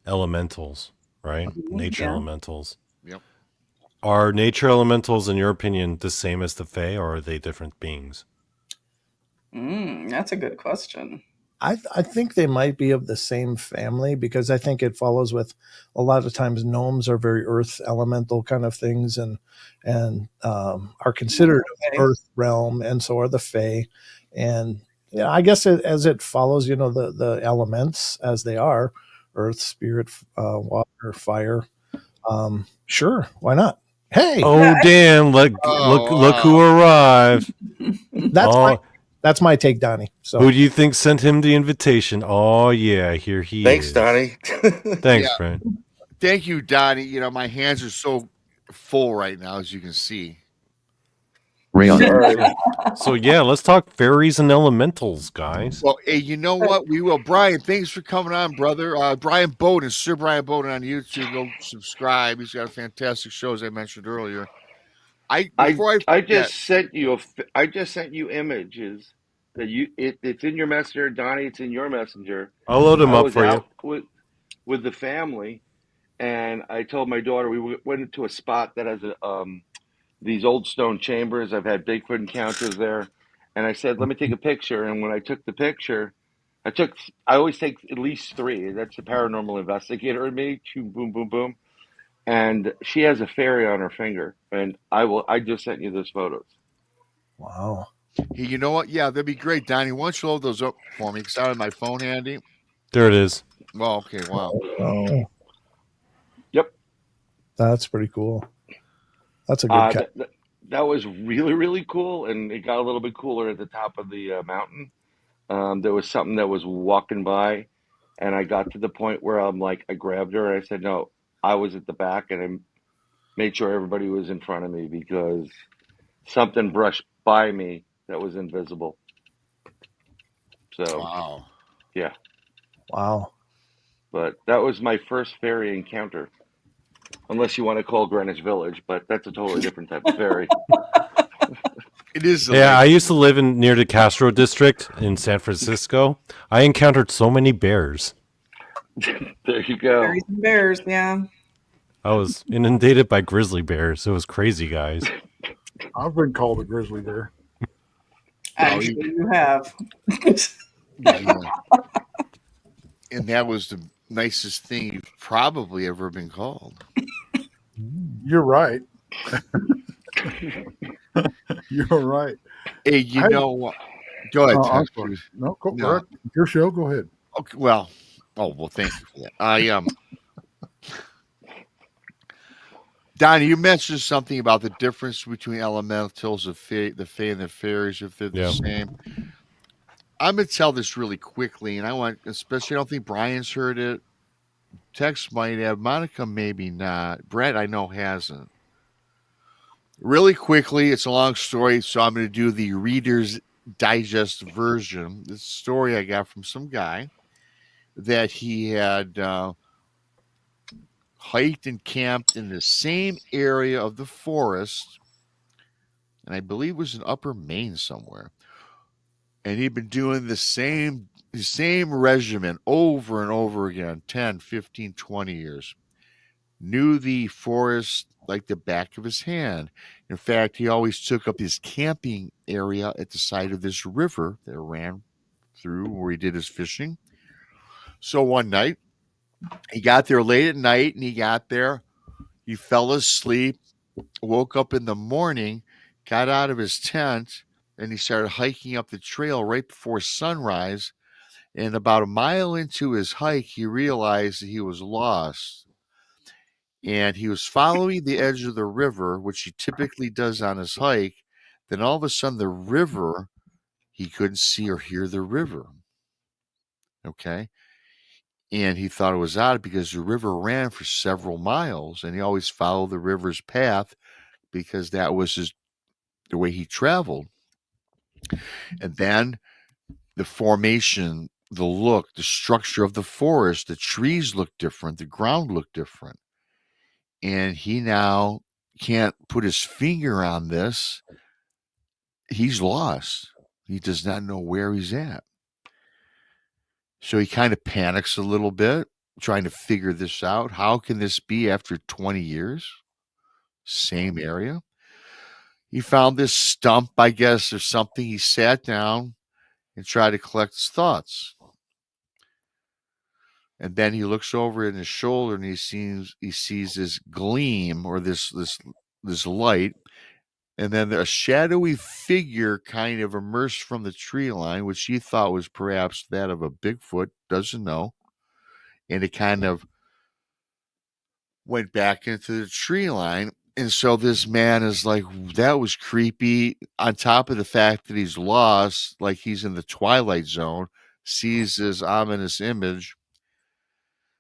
S1: elementals, right? Nature elementals.
S3: Yep.
S1: Are nature elementals, in your opinion, the same as the Fae, or are they different beings?
S4: That's a good question.
S5: I think they might be of the same family, because I think it follows with a lot of times gnomes are very earth elemental kind of things, and are considered earth realm, and so are the Fae. And yeah, I guess as it follows, the elements as they are, earth, spirit, water, fire. Sure, why not? Hey,
S1: damn! Look who arrived.
S5: That's my take, Donnie. So
S1: who do you think sent him the invitation? Oh yeah, here he
S6: Thanks,
S1: is.
S6: Donnie.
S1: Thanks, Brent.
S3: Thank you, Donnie. My hands are so full right now, as you can see.
S1: So yeah, let's talk fairies and elementals, guys.
S3: Well, hey, you know what? We will. Brian, thanks for coming on, brother. Bryan Bowden, Sir Bryan Bowden on YouTube. Go subscribe. He's got a fantastic show, as I mentioned earlier. I just
S6: sent you images that it's in your messenger, Donnie. It's in your messenger.
S1: I'll load them up for you.
S6: With the family, and I told my daughter we went into a spot that has these old stone chambers. I've had Bigfoot encounters there, and I said, "Let me take a picture." And when I took the picture, I always take at least 3. That's the paranormal investigator in me. Boom, boom, boom. And she has a fairy on her finger, and I just sent you those photos.
S5: Wow.
S3: Hey, you know what? Yeah, that'd be great, Donnie. Why don't you load those up for me? Because I have my phone handy.
S1: There it is.
S3: Well, okay, wow.
S5: Oh.
S6: Yep.
S5: That's pretty cool. That's a good cut.
S6: That was really, really cool, and it got a little bit cooler at the top of the mountain. There was something that was walking by, and I got to the point where I grabbed her, and I said, no, I was at the back, and I made sure everybody was in front of me, because something brushed by me that was invisible. So,
S3: wow.
S6: Yeah.
S5: Wow.
S6: But that was my first fairy encounter. Unless you want to call Greenwich Village, but that's a totally different type of fairy.
S3: It is.
S1: Yeah, I used to live near the Castro district in San Francisco. I encountered so many bears.
S6: There you go.
S4: Fairies and bears, yeah.
S1: I was inundated by grizzly bears. It was crazy, guys.
S2: I've been called a grizzly bear.
S4: Actually, you have.
S3: And that was the nicest thing you've probably ever been called.
S2: You're right. You're right.
S3: Hey, you know what? Go ahead.
S2: I'm sorry. No, no. Your show. Go ahead.
S3: Okay. Well. Thank you for that. Donnie, you mentioned something about the difference between elementals, the Fae and the fairies, if they're the same. I'm going to tell this really quickly, and I don't think Brian's heard it. Tex might have. Monica, maybe not. Brent, I know, hasn't. Really quickly, it's a long story, so I'm going to do the Reader's Digest version. This story I got from some guy. that he had hiked and camped in the same area of the forest, and I believe it was in Upper Maine somewhere. And he'd been doing the same regimen over and over again, 10, 15, 20 years. Knew the forest like the back of his hand. In fact, he always took up his camping area at the side of this river that ran through where he did his fishing. So one night, he got there late at night, and he fell asleep, woke up in the morning, got out of his tent, and he started hiking up the trail right before sunrise. And about a mile into his hike, he realized that he was lost. And he was following the edge of the river, which he typically does on his hike. Then all of a sudden, the river, he couldn't see or hear the river. Okay. And he thought it was odd because the river ran for several miles, and he always followed the river's path because that was the way he traveled. And then the formation, the look, the structure of the forest, the trees look different, the ground looked different. And he now can't put his finger on this. He's lost. He does not know where he's at. So he kind of panics a little bit, trying to figure this out. How can this be after 20 years? Same area. He found this stump, I guess, or something. He sat down and tried to collect his thoughts. And then he looks over in his shoulder, and he sees this gleam, or this light. And then a shadowy figure kind of emerged from the tree line, which he thought was perhaps that of a Bigfoot, doesn't know. And it kind of went back into the tree line. And so this man is like, that was creepy. On top of the fact that he's lost, like he's in the Twilight Zone, sees this ominous image.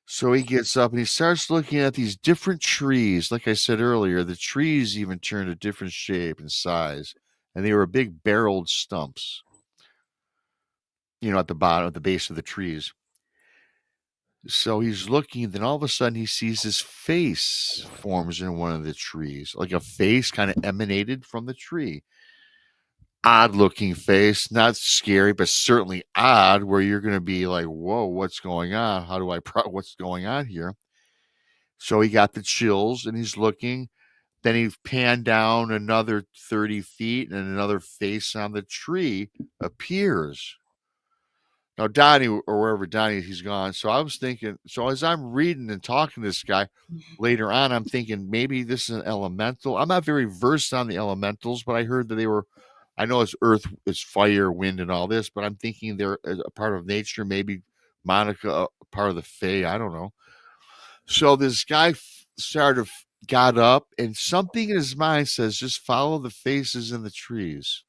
S3: So he gets up and he starts looking at these different trees. Like I said earlier, the trees even turned a different shape and size. And they were big barreled stumps, at the bottom, at the base of the trees. So he's looking, then all of a sudden he sees this face forms in one of the trees, like a face kind of emanated from the tree. Odd looking face, not scary, but certainly odd, where you're going to be like, whoa, what's going on? What's going on here? So he got the chills and he's looking. Then he panned down another 30 feet and another face on the tree appears. Now, Donny, or wherever Donny, he's gone. So I was thinking, so as I'm reading and talking to this guy later on, I'm thinking maybe this is an elemental. I'm not very versed on the elementals, but I heard that I know it's earth, it's fire, wind, and all this, but I'm thinking they're a part of nature, maybe Monica, a part of the Fae. I don't know. So this guy got up, and something in his mind says, just follow the faces in the trees.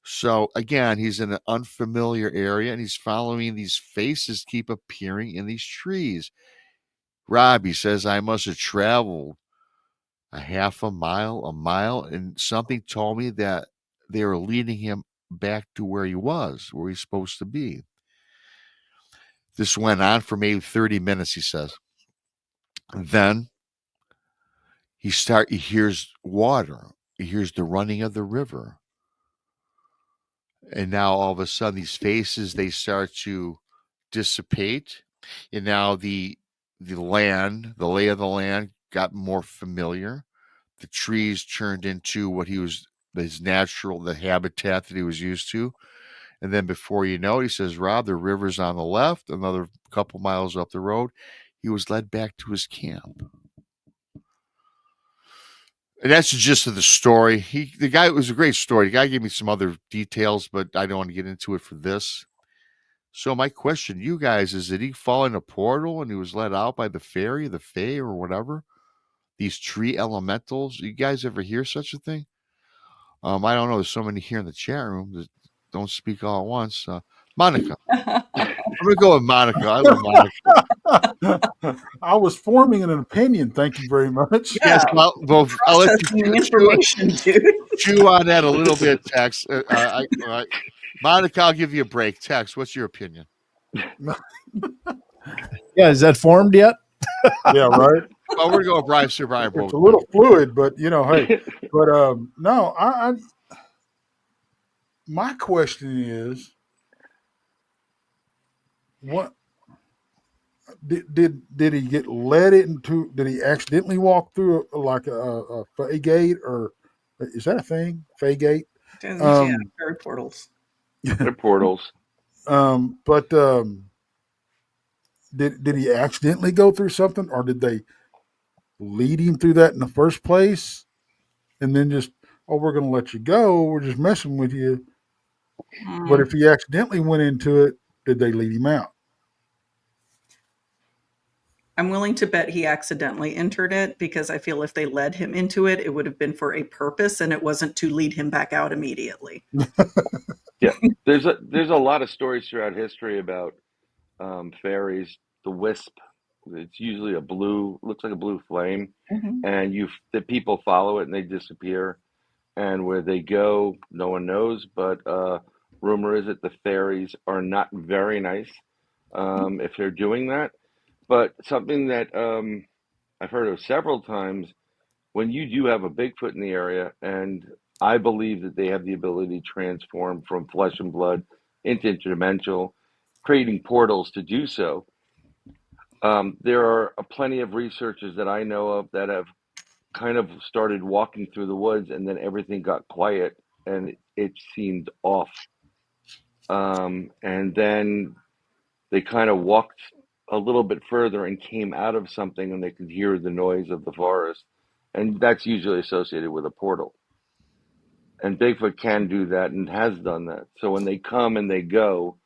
S3: So again, he's in an unfamiliar area, and he's following these faces keep appearing in these trees. Robbie says, I must have traveled a half a mile, and something told me that they were leading him back to where he was, where he's supposed to be. This went on for maybe 30 minutes, he says. And then he hears water. He hears the running of the river. And now all of a sudden, these faces, they start to dissipate. And now the land, the lay of the land got more familiar. The trees turned into what the habitat that he was used to. And then before you know it, he says, Rob, the river's on the left, another couple miles up the road. He was led back to his camp. And that's the gist of the story. It was a great story. The guy gave me some other details, but I don't want to get into it for this. So my question to you guys is, did he fall in a portal and he was let out by the fairy, the fae, or whatever? These tree elementals. You guys ever hear such a thing? I don't know. There's so many here in the chat room that don't speak all at once. Monica. I'm going to go with Monica. I love Monica.
S2: I was forming an opinion. Thank you very much.
S3: Yes, well, I'll let you
S4: information, dude.
S3: chew on that a little bit, Tex. Monica, I'll give you a break. Tex, what's your opinion?
S5: Yeah, is that formed yet?
S2: Yeah, right.
S3: Well, we're going Brian
S2: It's
S3: Bowden.
S2: a little fluid, but hey, but no, I my question is, what did he get led into? Did he accidentally walk through like a fey gate, or is that a thing? Fey gate?
S4: Yeah,
S2: Um,
S4: fairy portals.
S6: They're portals.
S2: but did he accidentally go through something, or did they lead him through that in the first place, and then just, oh, we're going to let you go. We're just messing with you. But if he accidentally went into it, did they lead him out?
S4: I'm willing to bet he accidentally entered it, because I feel if they led him into it, it would have been for a purpose, and it wasn't to lead him back out immediately.
S6: Yeah, there's a lot of stories throughout history about fairies. The wisp, it's usually looks like a blue flame,
S4: Mhm.
S6: and the people follow it and they disappear. And where they go, no one knows. But rumor is that the fairies are not very nice if they're doing that. But something that I've heard of several times, when you do have a Bigfoot in the area, and I believe that they have the ability to transform from flesh and blood into interdimensional, creating portals to do so. There are plenty of researchers that I know of that have kind of started walking through the woods, and then everything got quiet and it seemed off. And then they kind of walked a little bit further and came out of something, and they could hear the noise of the forest. And that's usually associated with a portal. And Bigfoot can do that and has done that. So when they come and they go,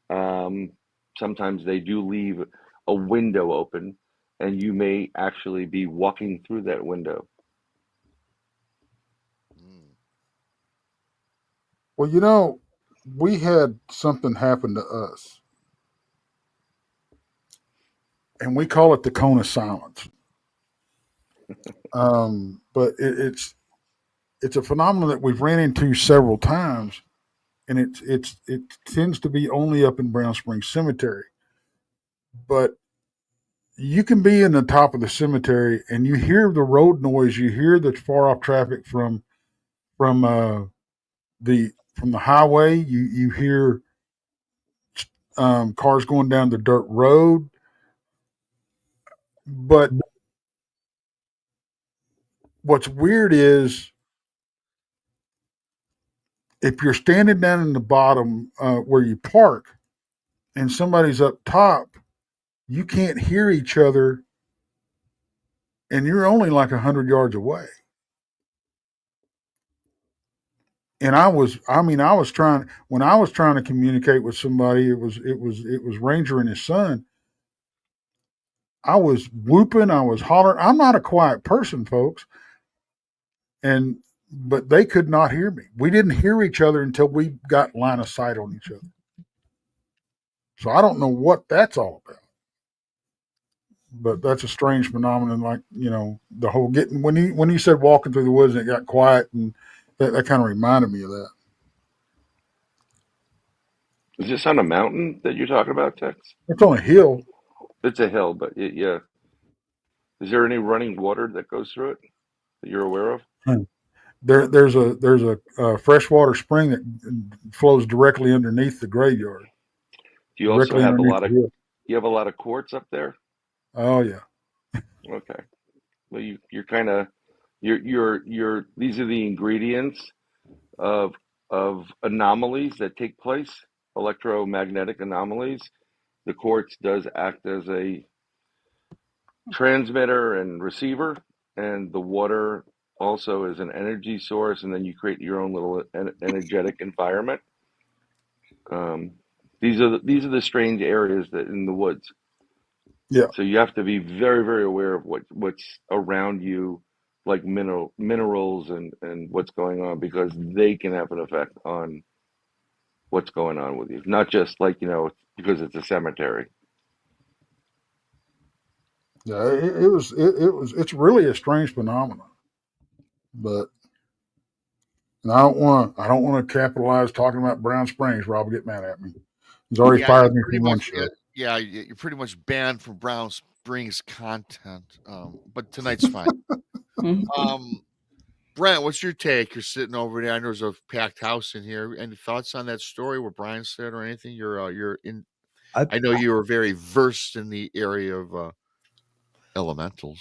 S6: um, sometimes they do leave a window open, and you may actually be walking through that window.
S2: Well, we had something happen to us, and we call it the cone of silence. But it's a phenomenon that we've ran into several times, and it tends to be only up in Brown Springs Cemetery. But you can be in the top of the cemetery and you hear the road noise, you hear the far off traffic from the highway. You hear cars going down the dirt road, but what's weird is if you're standing down in the bottom where you park and somebody's up top, you can't hear each other, and you're only like 100 yards away. And I was trying, when I was trying to communicate with somebody, it was Ranger and his son. I was whooping, I was hollering. I'm not a quiet person, folks, and but they could not hear me. We didn't hear each other until we got line of sight on each other. So I don't know what that's all about. But that's a strange phenomenon. Like, the whole getting, when he said walking through the woods and it got quiet, and that kind of reminded me of that.
S6: Is this on a mountain that you're talking about, Tex?
S2: It's on a hill.
S6: It's a hill, but yeah. Is there any running water that goes through it that you're aware of?
S2: There's a freshwater spring that flows directly underneath the graveyard.
S6: Do you also
S2: Directly
S6: have
S2: underneath the hill.
S6: you have a lot of quartz up there?
S2: Oh yeah.
S6: Okay. Well, you're kind of you're these are the ingredients of anomalies that take place, electromagnetic anomalies. The quartz does act as a transmitter and receiver, and the water also is an energy source, and then you create your own little energetic environment. Um, these are the strange areas that in the woods.
S2: Yeah.
S6: So you have to be very, very aware of what's around you, like minerals and what's going on, because they can have an effect on what's going on with you. Not just like, because it's a cemetery.
S2: Yeah. It's really a strange phenomenon. But and I don't want to capitalize talking about Brown Springs. Rob will get mad at me. He's already
S3: Yeah,
S2: fired
S3: you
S2: me
S3: pretty
S2: from one
S3: much
S2: show.
S3: you're pretty much banned from Brown Springs content. But tonight's fine. Brent, what's your take? You're sitting over there. I know there's a packed house in here. Any thoughts on that story, what Brian said, or anything? You're in.
S5: I,
S3: I know you are very versed in the area of elementals.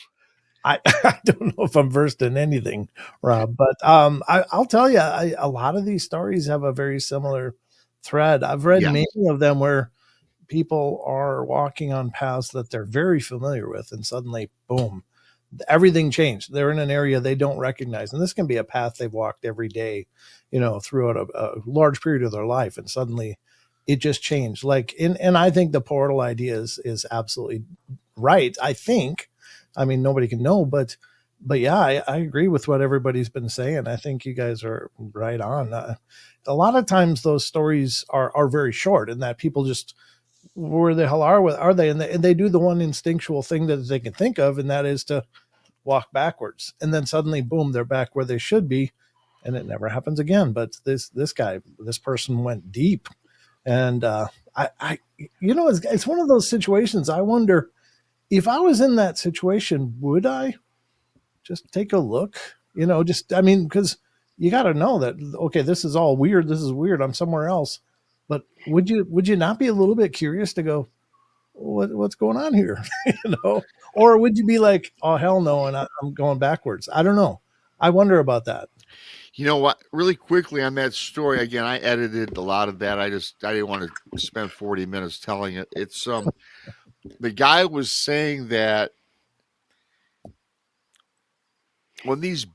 S5: I don't know if I'm versed in anything, Rob, but I'll tell you, a lot of these stories have a very similar thread. I've read
S3: Yeah.
S5: many of them where people are walking on paths that they're very familiar with, and suddenly, boom, everything changed. They're in an area they don't recognize, and this can be a path they've walked every day, throughout a large period of their life, and suddenly it just changed. And I think the portal idea is absolutely right. I think, I mean, nobody can know, but yeah, I agree with what everybody's been saying. I think you guys are right on. A lot of times those stories are very short, and that people just, where the hell are they? And they do the one instinctual thing that they can think of, and that is to walk backwards, and then suddenly, boom, they're back where they should be, and it never happens again. But this person went deep, and it's one of those situations. I wonder if I was in that situation, would I just take a look? Because you got to know that, okay, this is all weird. This is weird. I'm somewhere else. But would you not be a little bit curious to go, what's going on here? Or would you be like, oh, hell no, and I'm going backwards? I don't know. I wonder about that.
S3: You know what? Really quickly on that story again, I edited a lot of that. I didn't want to spend 40 minutes telling it. It's the guy was saying that when these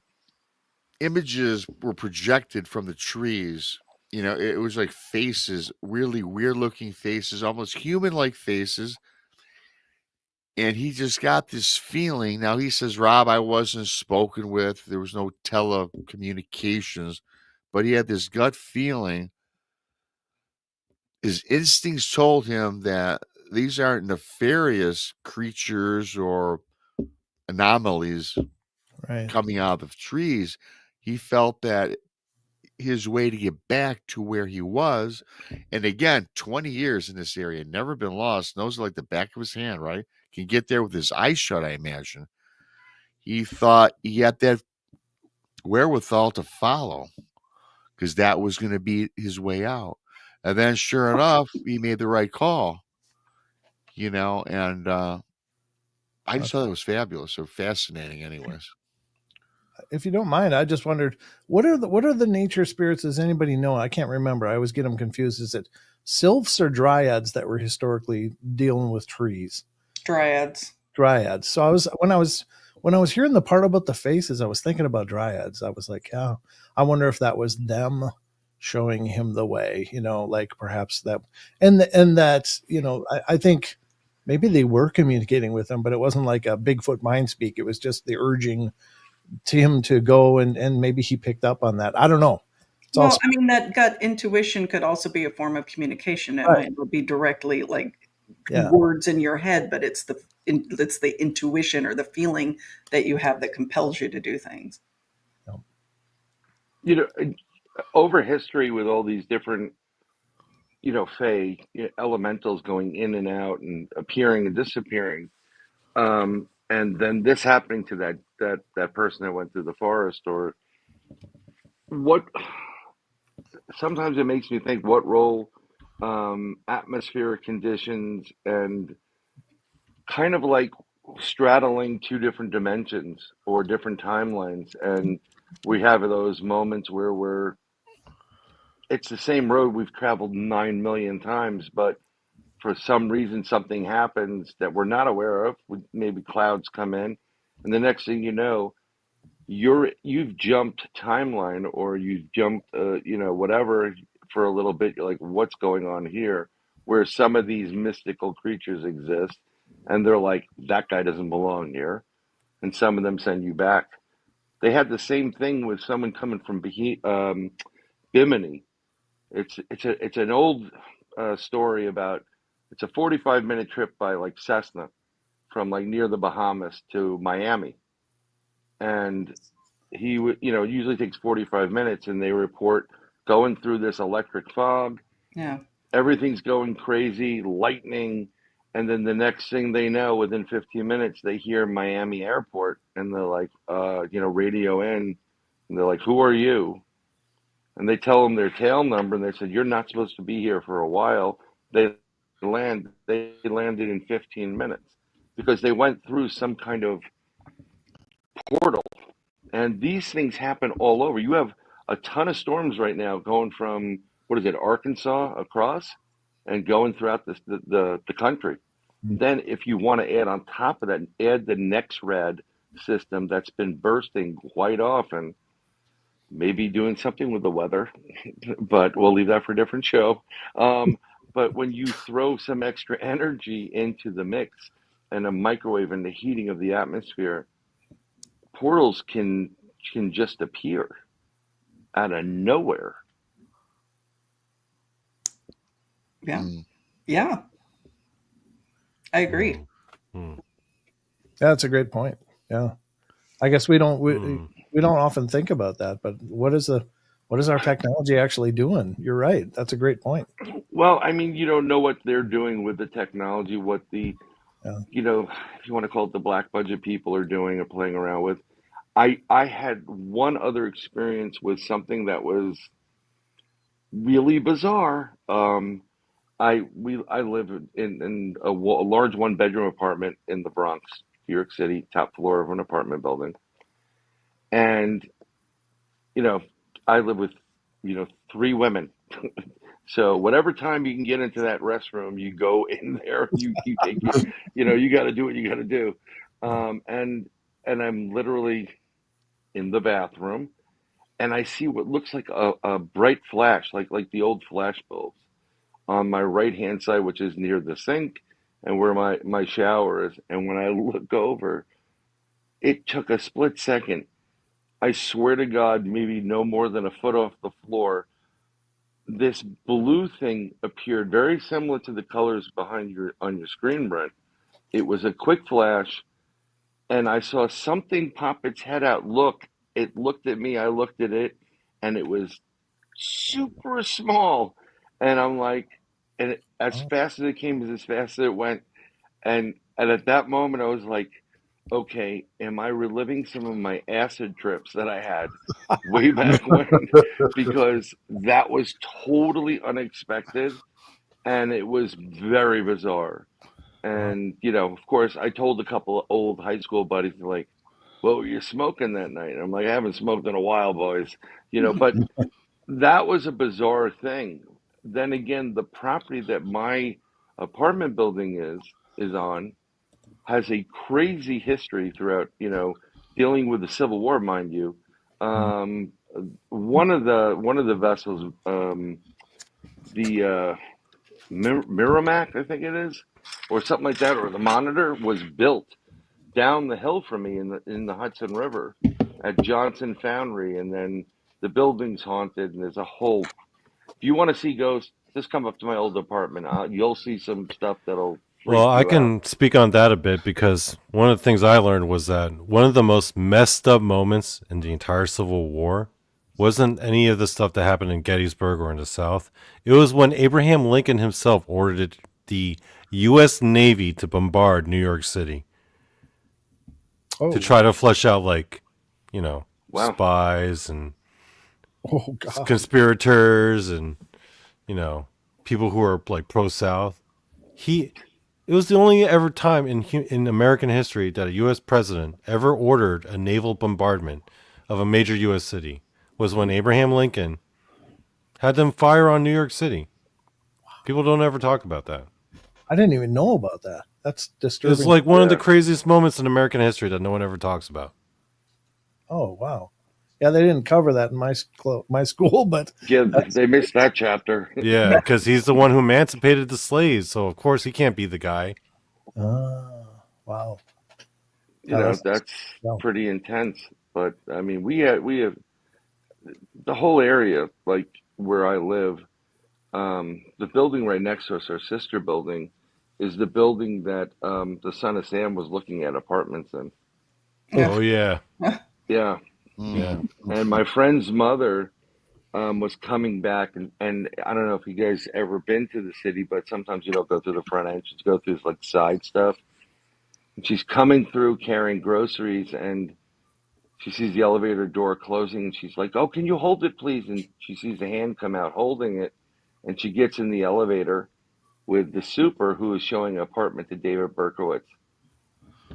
S3: images were projected from the trees, it was like faces, really weird looking faces, almost human like faces. And he just got this feeling. Now he says, Rob, I wasn't spoken with. There was no telecommunications, but he had this gut feeling. His instincts told him that these aren't nefarious creatures or anomalies
S5: Right.
S3: coming out of trees. He felt that his way to get back to where he was, and again, 20 years in this area, never been lost, knows it like the back of his hand, right? Can get there with his eyes shut, I imagine. He thought he had that wherewithal to follow because that was going to be his way out. And then, sure enough, he made the right call, and I just thought it was fabulous or fascinating, anyways.
S5: If you don't mind, I just wondered, what are the nature spirits? Does anybody know? I can't remember. I always get them confused. Is it sylphs or dryads that were historically dealing with trees?
S4: Dryads.
S5: So when I was hearing the part about the faces, I was thinking about dryads. I was like, yeah, I wonder if that was them showing him the way, like perhaps that, and that, I think maybe they were communicating with him, but it wasn't like a Bigfoot mind speak. It was just the urging to him to go, and maybe he picked up on that. I don't know.
S4: That gut intuition could also be a form of communication. It might not be directly like words in your head, but it's the intuition or the feeling that you have that compels you to do things.
S6: Over history with all these different, fae elementals going in and out and appearing and disappearing, and then this happening to that person that went through the forest, or what? Sometimes it makes me think what role atmospheric conditions and kind of like straddling two different dimensions or different timelines, and we have those moments where it's the same road we've traveled 9 million times, but for some reason something happens that we're not aware of. Maybe clouds come in, and the next thing you know, you've jumped timeline, or you've jumped whatever for a little bit. You're like, what's going on here? Where some of these mystical creatures exist, and they're like, that guy doesn't belong here, and some of them send you back. They had the same thing with someone coming from Bimini. It's an old story about, it's a 45-minute trip by like Cessna from like near the Bahamas to Miami, and he would usually takes 45 minutes, and they report going through this electric fog.
S4: Yeah.
S6: everything's going crazy, lightning, and then the next thing they know, within 15 minutes, they hear Miami Airport, and they're like, radio in, and they're like, "Who are you?" And they tell them their tail number, and they said, "You're not supposed to be here for a while." They landed in 15 minutes because they went through some kind of portal. And these things happen all over. You have a ton of storms right now going from, Arkansas across and going throughout the country. Then if you want to add on top of that, add the NextRad system that's been bursting quite often, maybe doing something with the weather, but we'll leave that for a different show. But when you throw some extra energy into the mix and a microwave and the heating of the atmosphere, portals can just appear out of nowhere.
S4: Yeah. Yeah. I agree.
S5: Yeah, that's a great point. Yeah. I guess we don't often think about that, but what is our technology actually doing? You're right. That's a great point.
S6: Well, I mean, you don't know what they're doing with the technology, what the, if you want to call it the black budget people are doing or playing around with. I had one other experience with something that was really bizarre. I live in a large 1-bedroom apartment in the Bronx, New York City, top floor of an apartment building. And, I live with, 3 women. So whatever time you can get into that restroom, you go in there, you take it, you got to do what you got to do. And I'm literally in the bathroom, and I see what looks like a bright flash, like the old flash bulbs on my right-hand side, which is near the sink and where my shower is. And when I look over, it took a split second. I swear to God, maybe no more than a foot off the floor, this blue thing appeared, very similar to the colors on your screen, Brent. It was a quick flash, and I saw something pop its head out. It looked at me, I looked at it, and it was super small. And I'm like, and as fast as it came is as fast as it went. And at that moment, I was like, okay, am I reliving some of my acid trips that I had way back when? Because that was totally unexpected, and it was very bizarre. And, of course, I told a couple of old high school buddies, like, "What were you smoking that night?" And I'm like, "I haven't smoked in a while, boys." But that was a bizarre thing. Then again, the property that my apartment building is on has a crazy history throughout, dealing with the Civil War, mind you. One of the vessels, the Merrimack, I think it is, or something like that, or the Monitor, was built down the hill from me in the Hudson River at Johnson Foundry, and then the building's haunted, and there's a whole. If you want to see ghosts, just come up to my old apartment. You'll see some stuff that'll.
S1: Well, I can speak on that a bit, because one of the things I learned was that one of the most messed up moments in the entire Civil War wasn't any of the stuff that happened in Gettysburg or in the South. It was when Abraham Lincoln himself ordered the U.S. Navy to bombard New York City to try to flush out, spies and conspirators and, people who are pro-South. It was the only ever time in American history that a U.S. president ever ordered a naval bombardment of a major U.S. city, was when Abraham Lincoln had them fire on New York City. People don't ever talk about that.
S5: I didn't even know about that. That's disturbing.
S1: It's like one of the craziest moments in American history that no one ever talks about.
S5: Oh, wow. Yeah, they didn't cover that in my school, but
S6: yeah, they missed that chapter.
S1: Yeah, because he's the one who emancipated the slaves, so of course he can't be the guy.
S5: Wow.
S6: That's pretty intense. But I mean, we have the whole area, like where I live. The building right next to us, our sister building, is the building that the son of Sam was looking at apartments in.
S1: Oh yeah.
S6: Yeah. Yeah. And my friend's mother was coming back, and I don't know if you guys ever been to the city, but sometimes you don't go through the front entrance, you go through this, like, side stuff. And she's coming through carrying groceries, and she sees the elevator door closing, and she's like, "Oh, can you hold it, please?" And she sees a hand come out holding it, and she gets in the elevator with the super who is showing an apartment to David Berkowitz.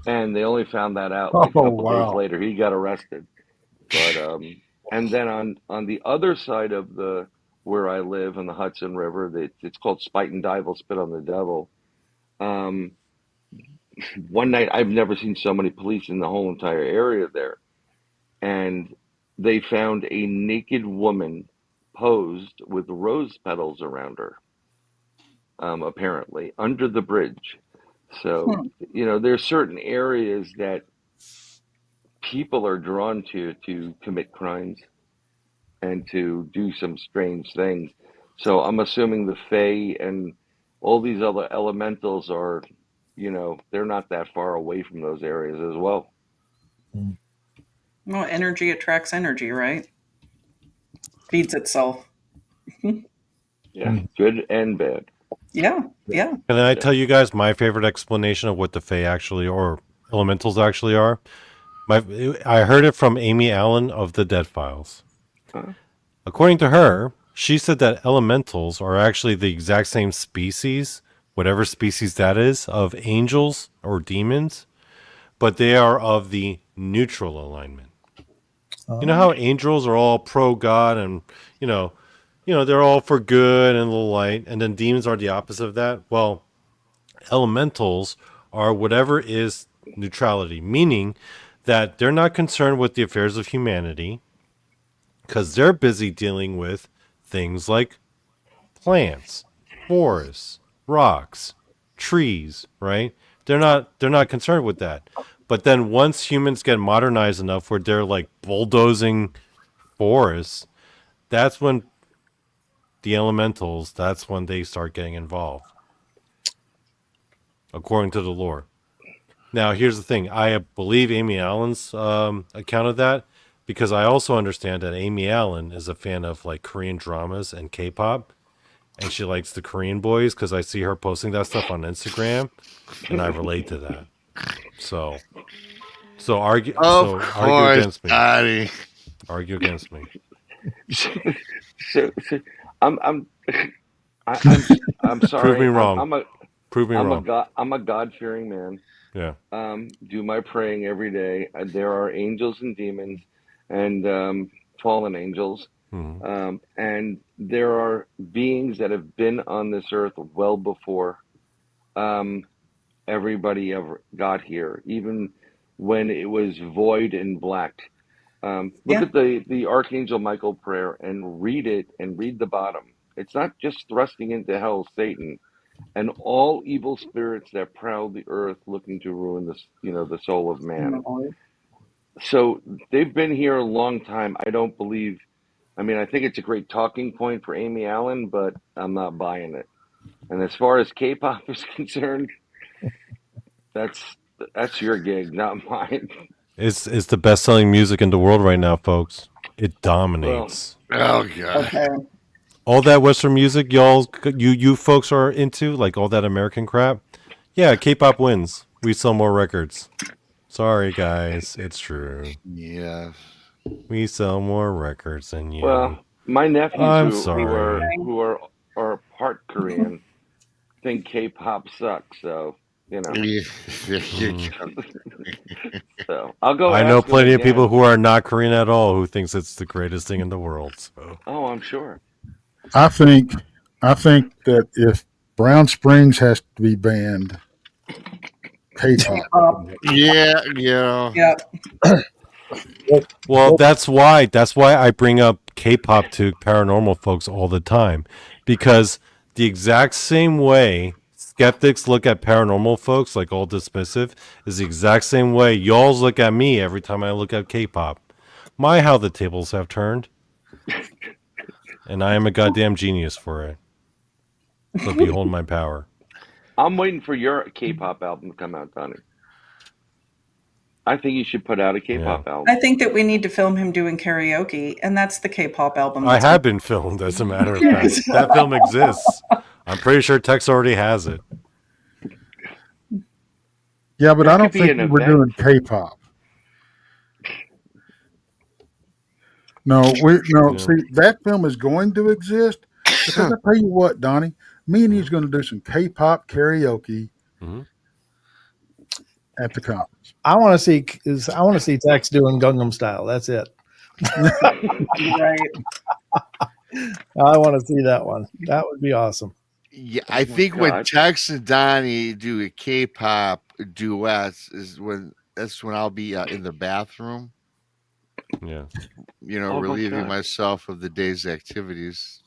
S6: And they only found that out like a
S2: Oh,
S6: couple days
S2: wow.
S6: later. He got arrested. But and then on the other side of the where I live on the Hudson River, it's called Spite and Dive will Spit on the Devil. Um, one night, I've never seen so many police in the whole entire area there, and they found a naked woman posed with rose petals around her, apparently under the bridge. So,
S4: Hmm.
S6: there's certain areas that people are drawn to commit crimes and to do some strange things. So I'm assuming the Fae and all these other elementals are, they're not that far away from those areas as well.
S4: Well, energy attracts energy, right? Feeds itself.
S6: Yeah, good and bad.
S4: Yeah, yeah.
S1: Can I tell you guys my favorite explanation of what the Fae actually or elementals actually are? I heard it from Amy Allen of the Dead Files.
S6: Huh?
S1: According to her, she said that elementals are actually the exact same species, whatever species that is, of angels or demons, but they are of the neutral alignment. You know how angels are all pro God and they're all for good and the light, and then demons are the opposite of that. Well, elementals are whatever is neutrality, meaning that they're not concerned with the affairs of humanity because they're busy dealing with things like plants, forests, rocks, trees, right? They're not concerned with that. But then once humans get modernized enough where they're like bulldozing forests, that's when that's when they start getting involved, according to the lore. Now, here's the thing. I believe Amy Allen's account of that because I also understand that Amy Allen is a fan of like Korean dramas and K-pop, and she likes the Korean boys because I see her posting that stuff on Instagram, and I relate to that. So argue.
S3: Of
S1: So argue
S3: course,
S1: against me.
S3: Donny.
S1: Argue against me.
S6: So I'm sorry.
S1: Prove me wrong. Prove me
S6: I'm
S1: wrong.
S6: I'm a God-fearing man.
S1: Yeah.
S6: Do my praying every day. There are angels and demons and fallen angels.
S1: Mhm.
S6: And there are beings that have been on this earth well before everybody ever got here, even when it was void and black. Look
S4: Yeah.
S6: at the Archangel Michael prayer and read it and read the bottom. It's not just thrusting into hell, Satan, and all evil spirits that prowl the earth looking to ruin the soul of man. So they've been here a long time. I don't believe. I mean, I think it's a great talking point for Amy Allen, but I'm not buying it. And as far as K-pop is concerned, that's your gig, not mine.
S1: It's the best selling music in the world right now, folks. It
S6: Well,
S1: dominates.
S3: Oh god.
S4: Okay.
S1: All that Western music, you folks are into, like all that American crap. Yeah, K-pop wins. We sell more records. Sorry, guys, it's true.
S3: Yeah.
S1: We sell more records than you.
S6: well, my nephews
S1: I'm
S6: who
S1: sorry.
S6: are part Korean think K-pop sucks. So
S3: Yeah.
S6: so I'll go.
S1: I know
S6: ask them
S1: plenty of people
S6: again.
S1: who are not Korean at all who thinks it's the greatest thing in the world. So
S6: Oh, I'm sure.
S2: I think that if Brown Springs has to be banned, K-pop.
S3: Yeah.
S4: Yeah.
S1: well, that's why I bring up K-pop to paranormal folks all the time, because the exact same way skeptics look at paranormal folks, like all dismissive, is the exact same way y'all look at me every time I look at K-pop. My, how the tables have turned. And I am a goddamn genius for it. So behold my power.
S6: I'm waiting for your K-pop album to come out, Donny. I think you should put out a K-pop album.
S4: I think that we need to film him doing karaoke, and that's the K-pop album.
S1: I have been filmed, as a matter of fact. That film exists. I'm pretty sure Tex already has it.
S2: Yeah, but
S6: That
S2: I don't
S6: could be
S2: think
S6: an
S2: we're doing K-pop. No,
S1: Yeah.
S2: see, that film is going to exist because I tell you what, Donnie, me and he's going to do some K-pop karaoke at the conference.
S5: I want to see Tex doing Gangnam Style. That's it.
S4: Right.
S5: I want to see that one. That would be awesome.
S3: Yeah, I think when Tex and Donnie do a K-pop duet that's when I'll be in the bathroom.
S1: Yeah.
S3: You know, relieving myself of the day's activities.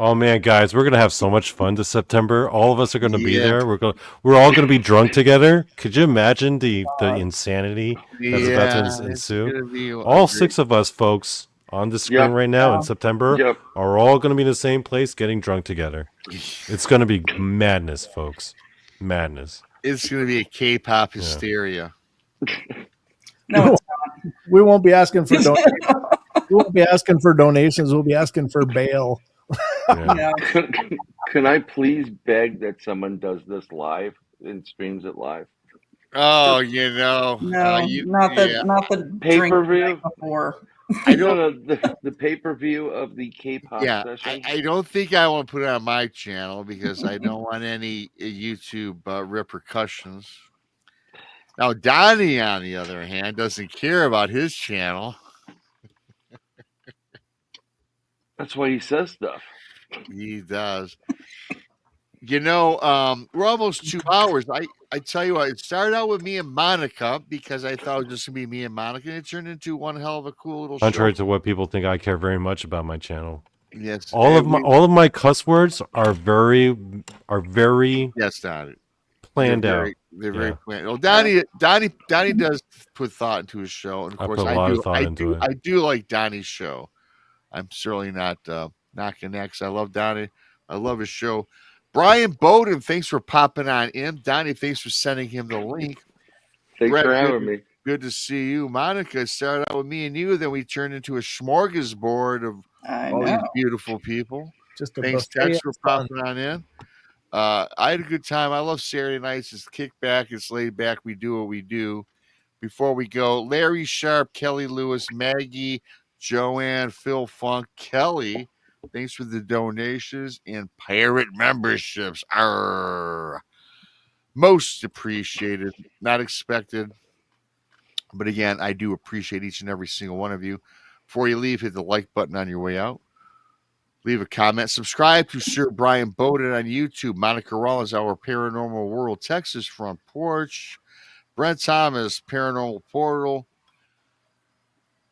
S1: Oh man, guys, we're gonna have so much fun this September. All of us are gonna be there. We're all gonna be drunk together. Could you imagine the insanity that's about to ensue? All 6 of us, folks, on the screen right now in September are all gonna be in the same place getting drunk together. It's gonna be madness, folks. Madness.
S3: It's gonna be a K-pop hysteria.
S4: No, it's
S5: not. We won't be asking for donations. We won't be asking for donations. We'll be asking for bail.
S6: Yeah. Can I please beg that someone does this live and streams it live?
S3: Oh, you know,
S4: not the
S6: pay-per-view
S4: before.
S6: I don't know the pay-per-view of the K-pop session.
S3: I don't think I want to put it on my channel because I don't want any YouTube repercussions. Now, Donny, on the other hand, doesn't care about his channel.
S6: That's why he says stuff.
S3: He does. You know, we're almost 2 hours. I tell you what, it started out with me and Monica because I thought it was just going to be me and Monica, and it turned into one hell of a cool little
S1: Contrary
S3: show.
S1: to what people think, I care very much about my channel.
S3: Yes.
S1: All of my cuss words are very
S3: yes, Donnie.
S1: Planned out.
S3: They're very planned. Well, Donnie does put thought into his show, and of course I do like Donnie's show. I'm certainly not knocking that because I love Donnie. I love his show. Bryan Bowden, thanks for popping on in. Donnie, thanks for sending him the link.
S6: Thanks for having me.
S3: Good to see you. Monica, started out with me and you, then we turned into a smorgasbord of all these beautiful people. Thanks, Tex, for popping on in. I had a good time. I love Saturday nights. It's kick back. It's laid back. We do what we do. Before we go, Larry Sharp, Kelly Lewis, Maggie, Joanne, Phil Funk, Kelly, thanks for the donations and pirate memberships. Arr. Most appreciated. Not expected. But again, I do appreciate each and every single one of you. Before you leave, hit the like button on your way out. Leave a comment. Subscribe to Sir Bryan Bowden on YouTube. Monica Rollins, Our Paranormal World, Texas Front Porch. Brent Thomas, Paranormal Portal.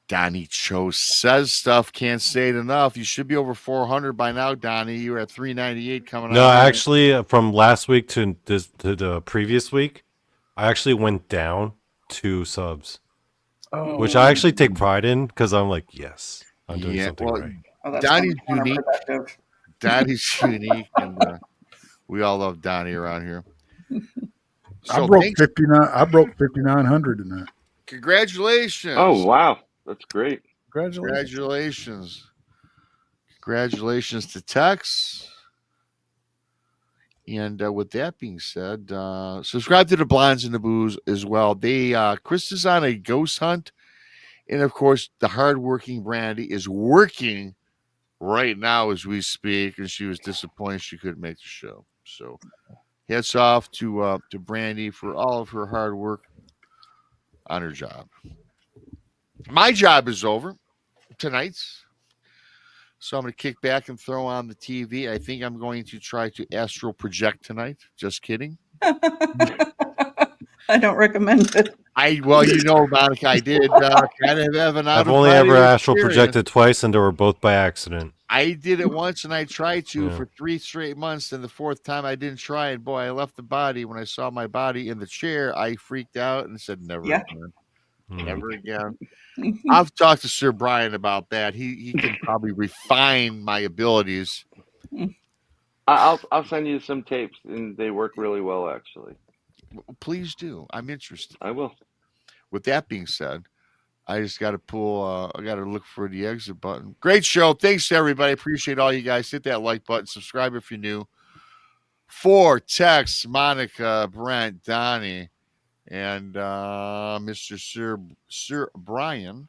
S3: Donnie Cho says stuff. Can't say it enough. You should be over 400 by now, Donnie. You're at 398 coming out.
S1: No, actually, from last week to the previous week, I actually went down 2 subs, which I actually take pride in because I'm like, yes, I'm doing something right.
S3: Donnie's unique. Donnie's unique, and we all love Donnie around here.
S2: So I broke 59. I broke 5,900 in that.
S3: Congratulations!
S6: Oh wow, that's great.
S3: Congratulations to Tex. And with that being said, subscribe to the Blinds and the Booze as well. Krista's on a ghost hunt, and of course, the hardworking Brandi is working right now as we speak, and she was disappointed she couldn't make the show. So, hats off to Brandi for all of her hard work on her job. My job is over tonight, so I'm going to kick back and throw on the TV. I think I'm going to try to astral project tonight. Just kidding.
S4: I don't recommend it.
S3: Monica, I did kind of have an
S1: I've only ever astral projected twice, and they were both by accident.
S3: I did it once, and I tried to for 3 straight months. And the 4th time, I didn't try. And boy, I left the body. When I saw my body in the chair, I freaked out and said, "Never again, never again." I've talked to Sir Bryan about that. He can probably refine my abilities.
S6: I'll send you some tapes, and they work really well, actually.
S3: Please do. I'm interested.
S6: I will.
S3: With that being said, I just got to I got to look for the exit button. Great show. Thanks to everybody. Appreciate all you guys. Hit that like button. Subscribe if you're new. For Tex, Monica, Brent, Donny, and Mr. Sir Bryan.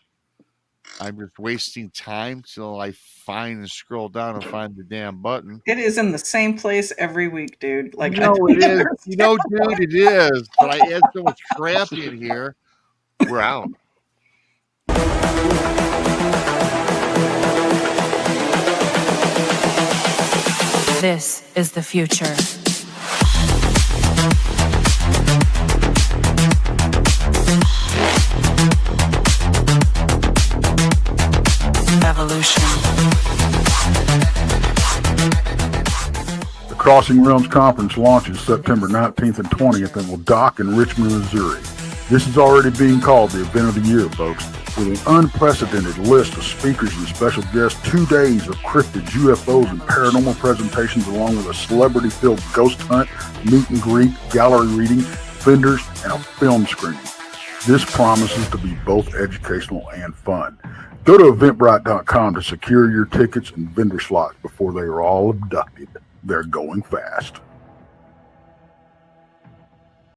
S3: I'm just wasting time till I find and scroll down and find the damn button.
S4: It is in the same place every week, dude. Like,
S3: it is. Dude, it is. But I add so much crap in here. We're out.
S7: This is the future. Evolution.
S2: The Crossing Realms Conference launches September 19th and 20th and will dock in Richmond, Missouri. This is already being called the event of the year, folks, with an unprecedented list of speakers and special guests, 2 days of cryptids, UFOs, and paranormal presentations, along with a celebrity-filled ghost hunt, meet and greet, gallery reading, vendors, and a film screening. This promises to be both educational and fun. Go to Eventbrite.com to secure your tickets and vendor slots before they are all abducted. They're going fast.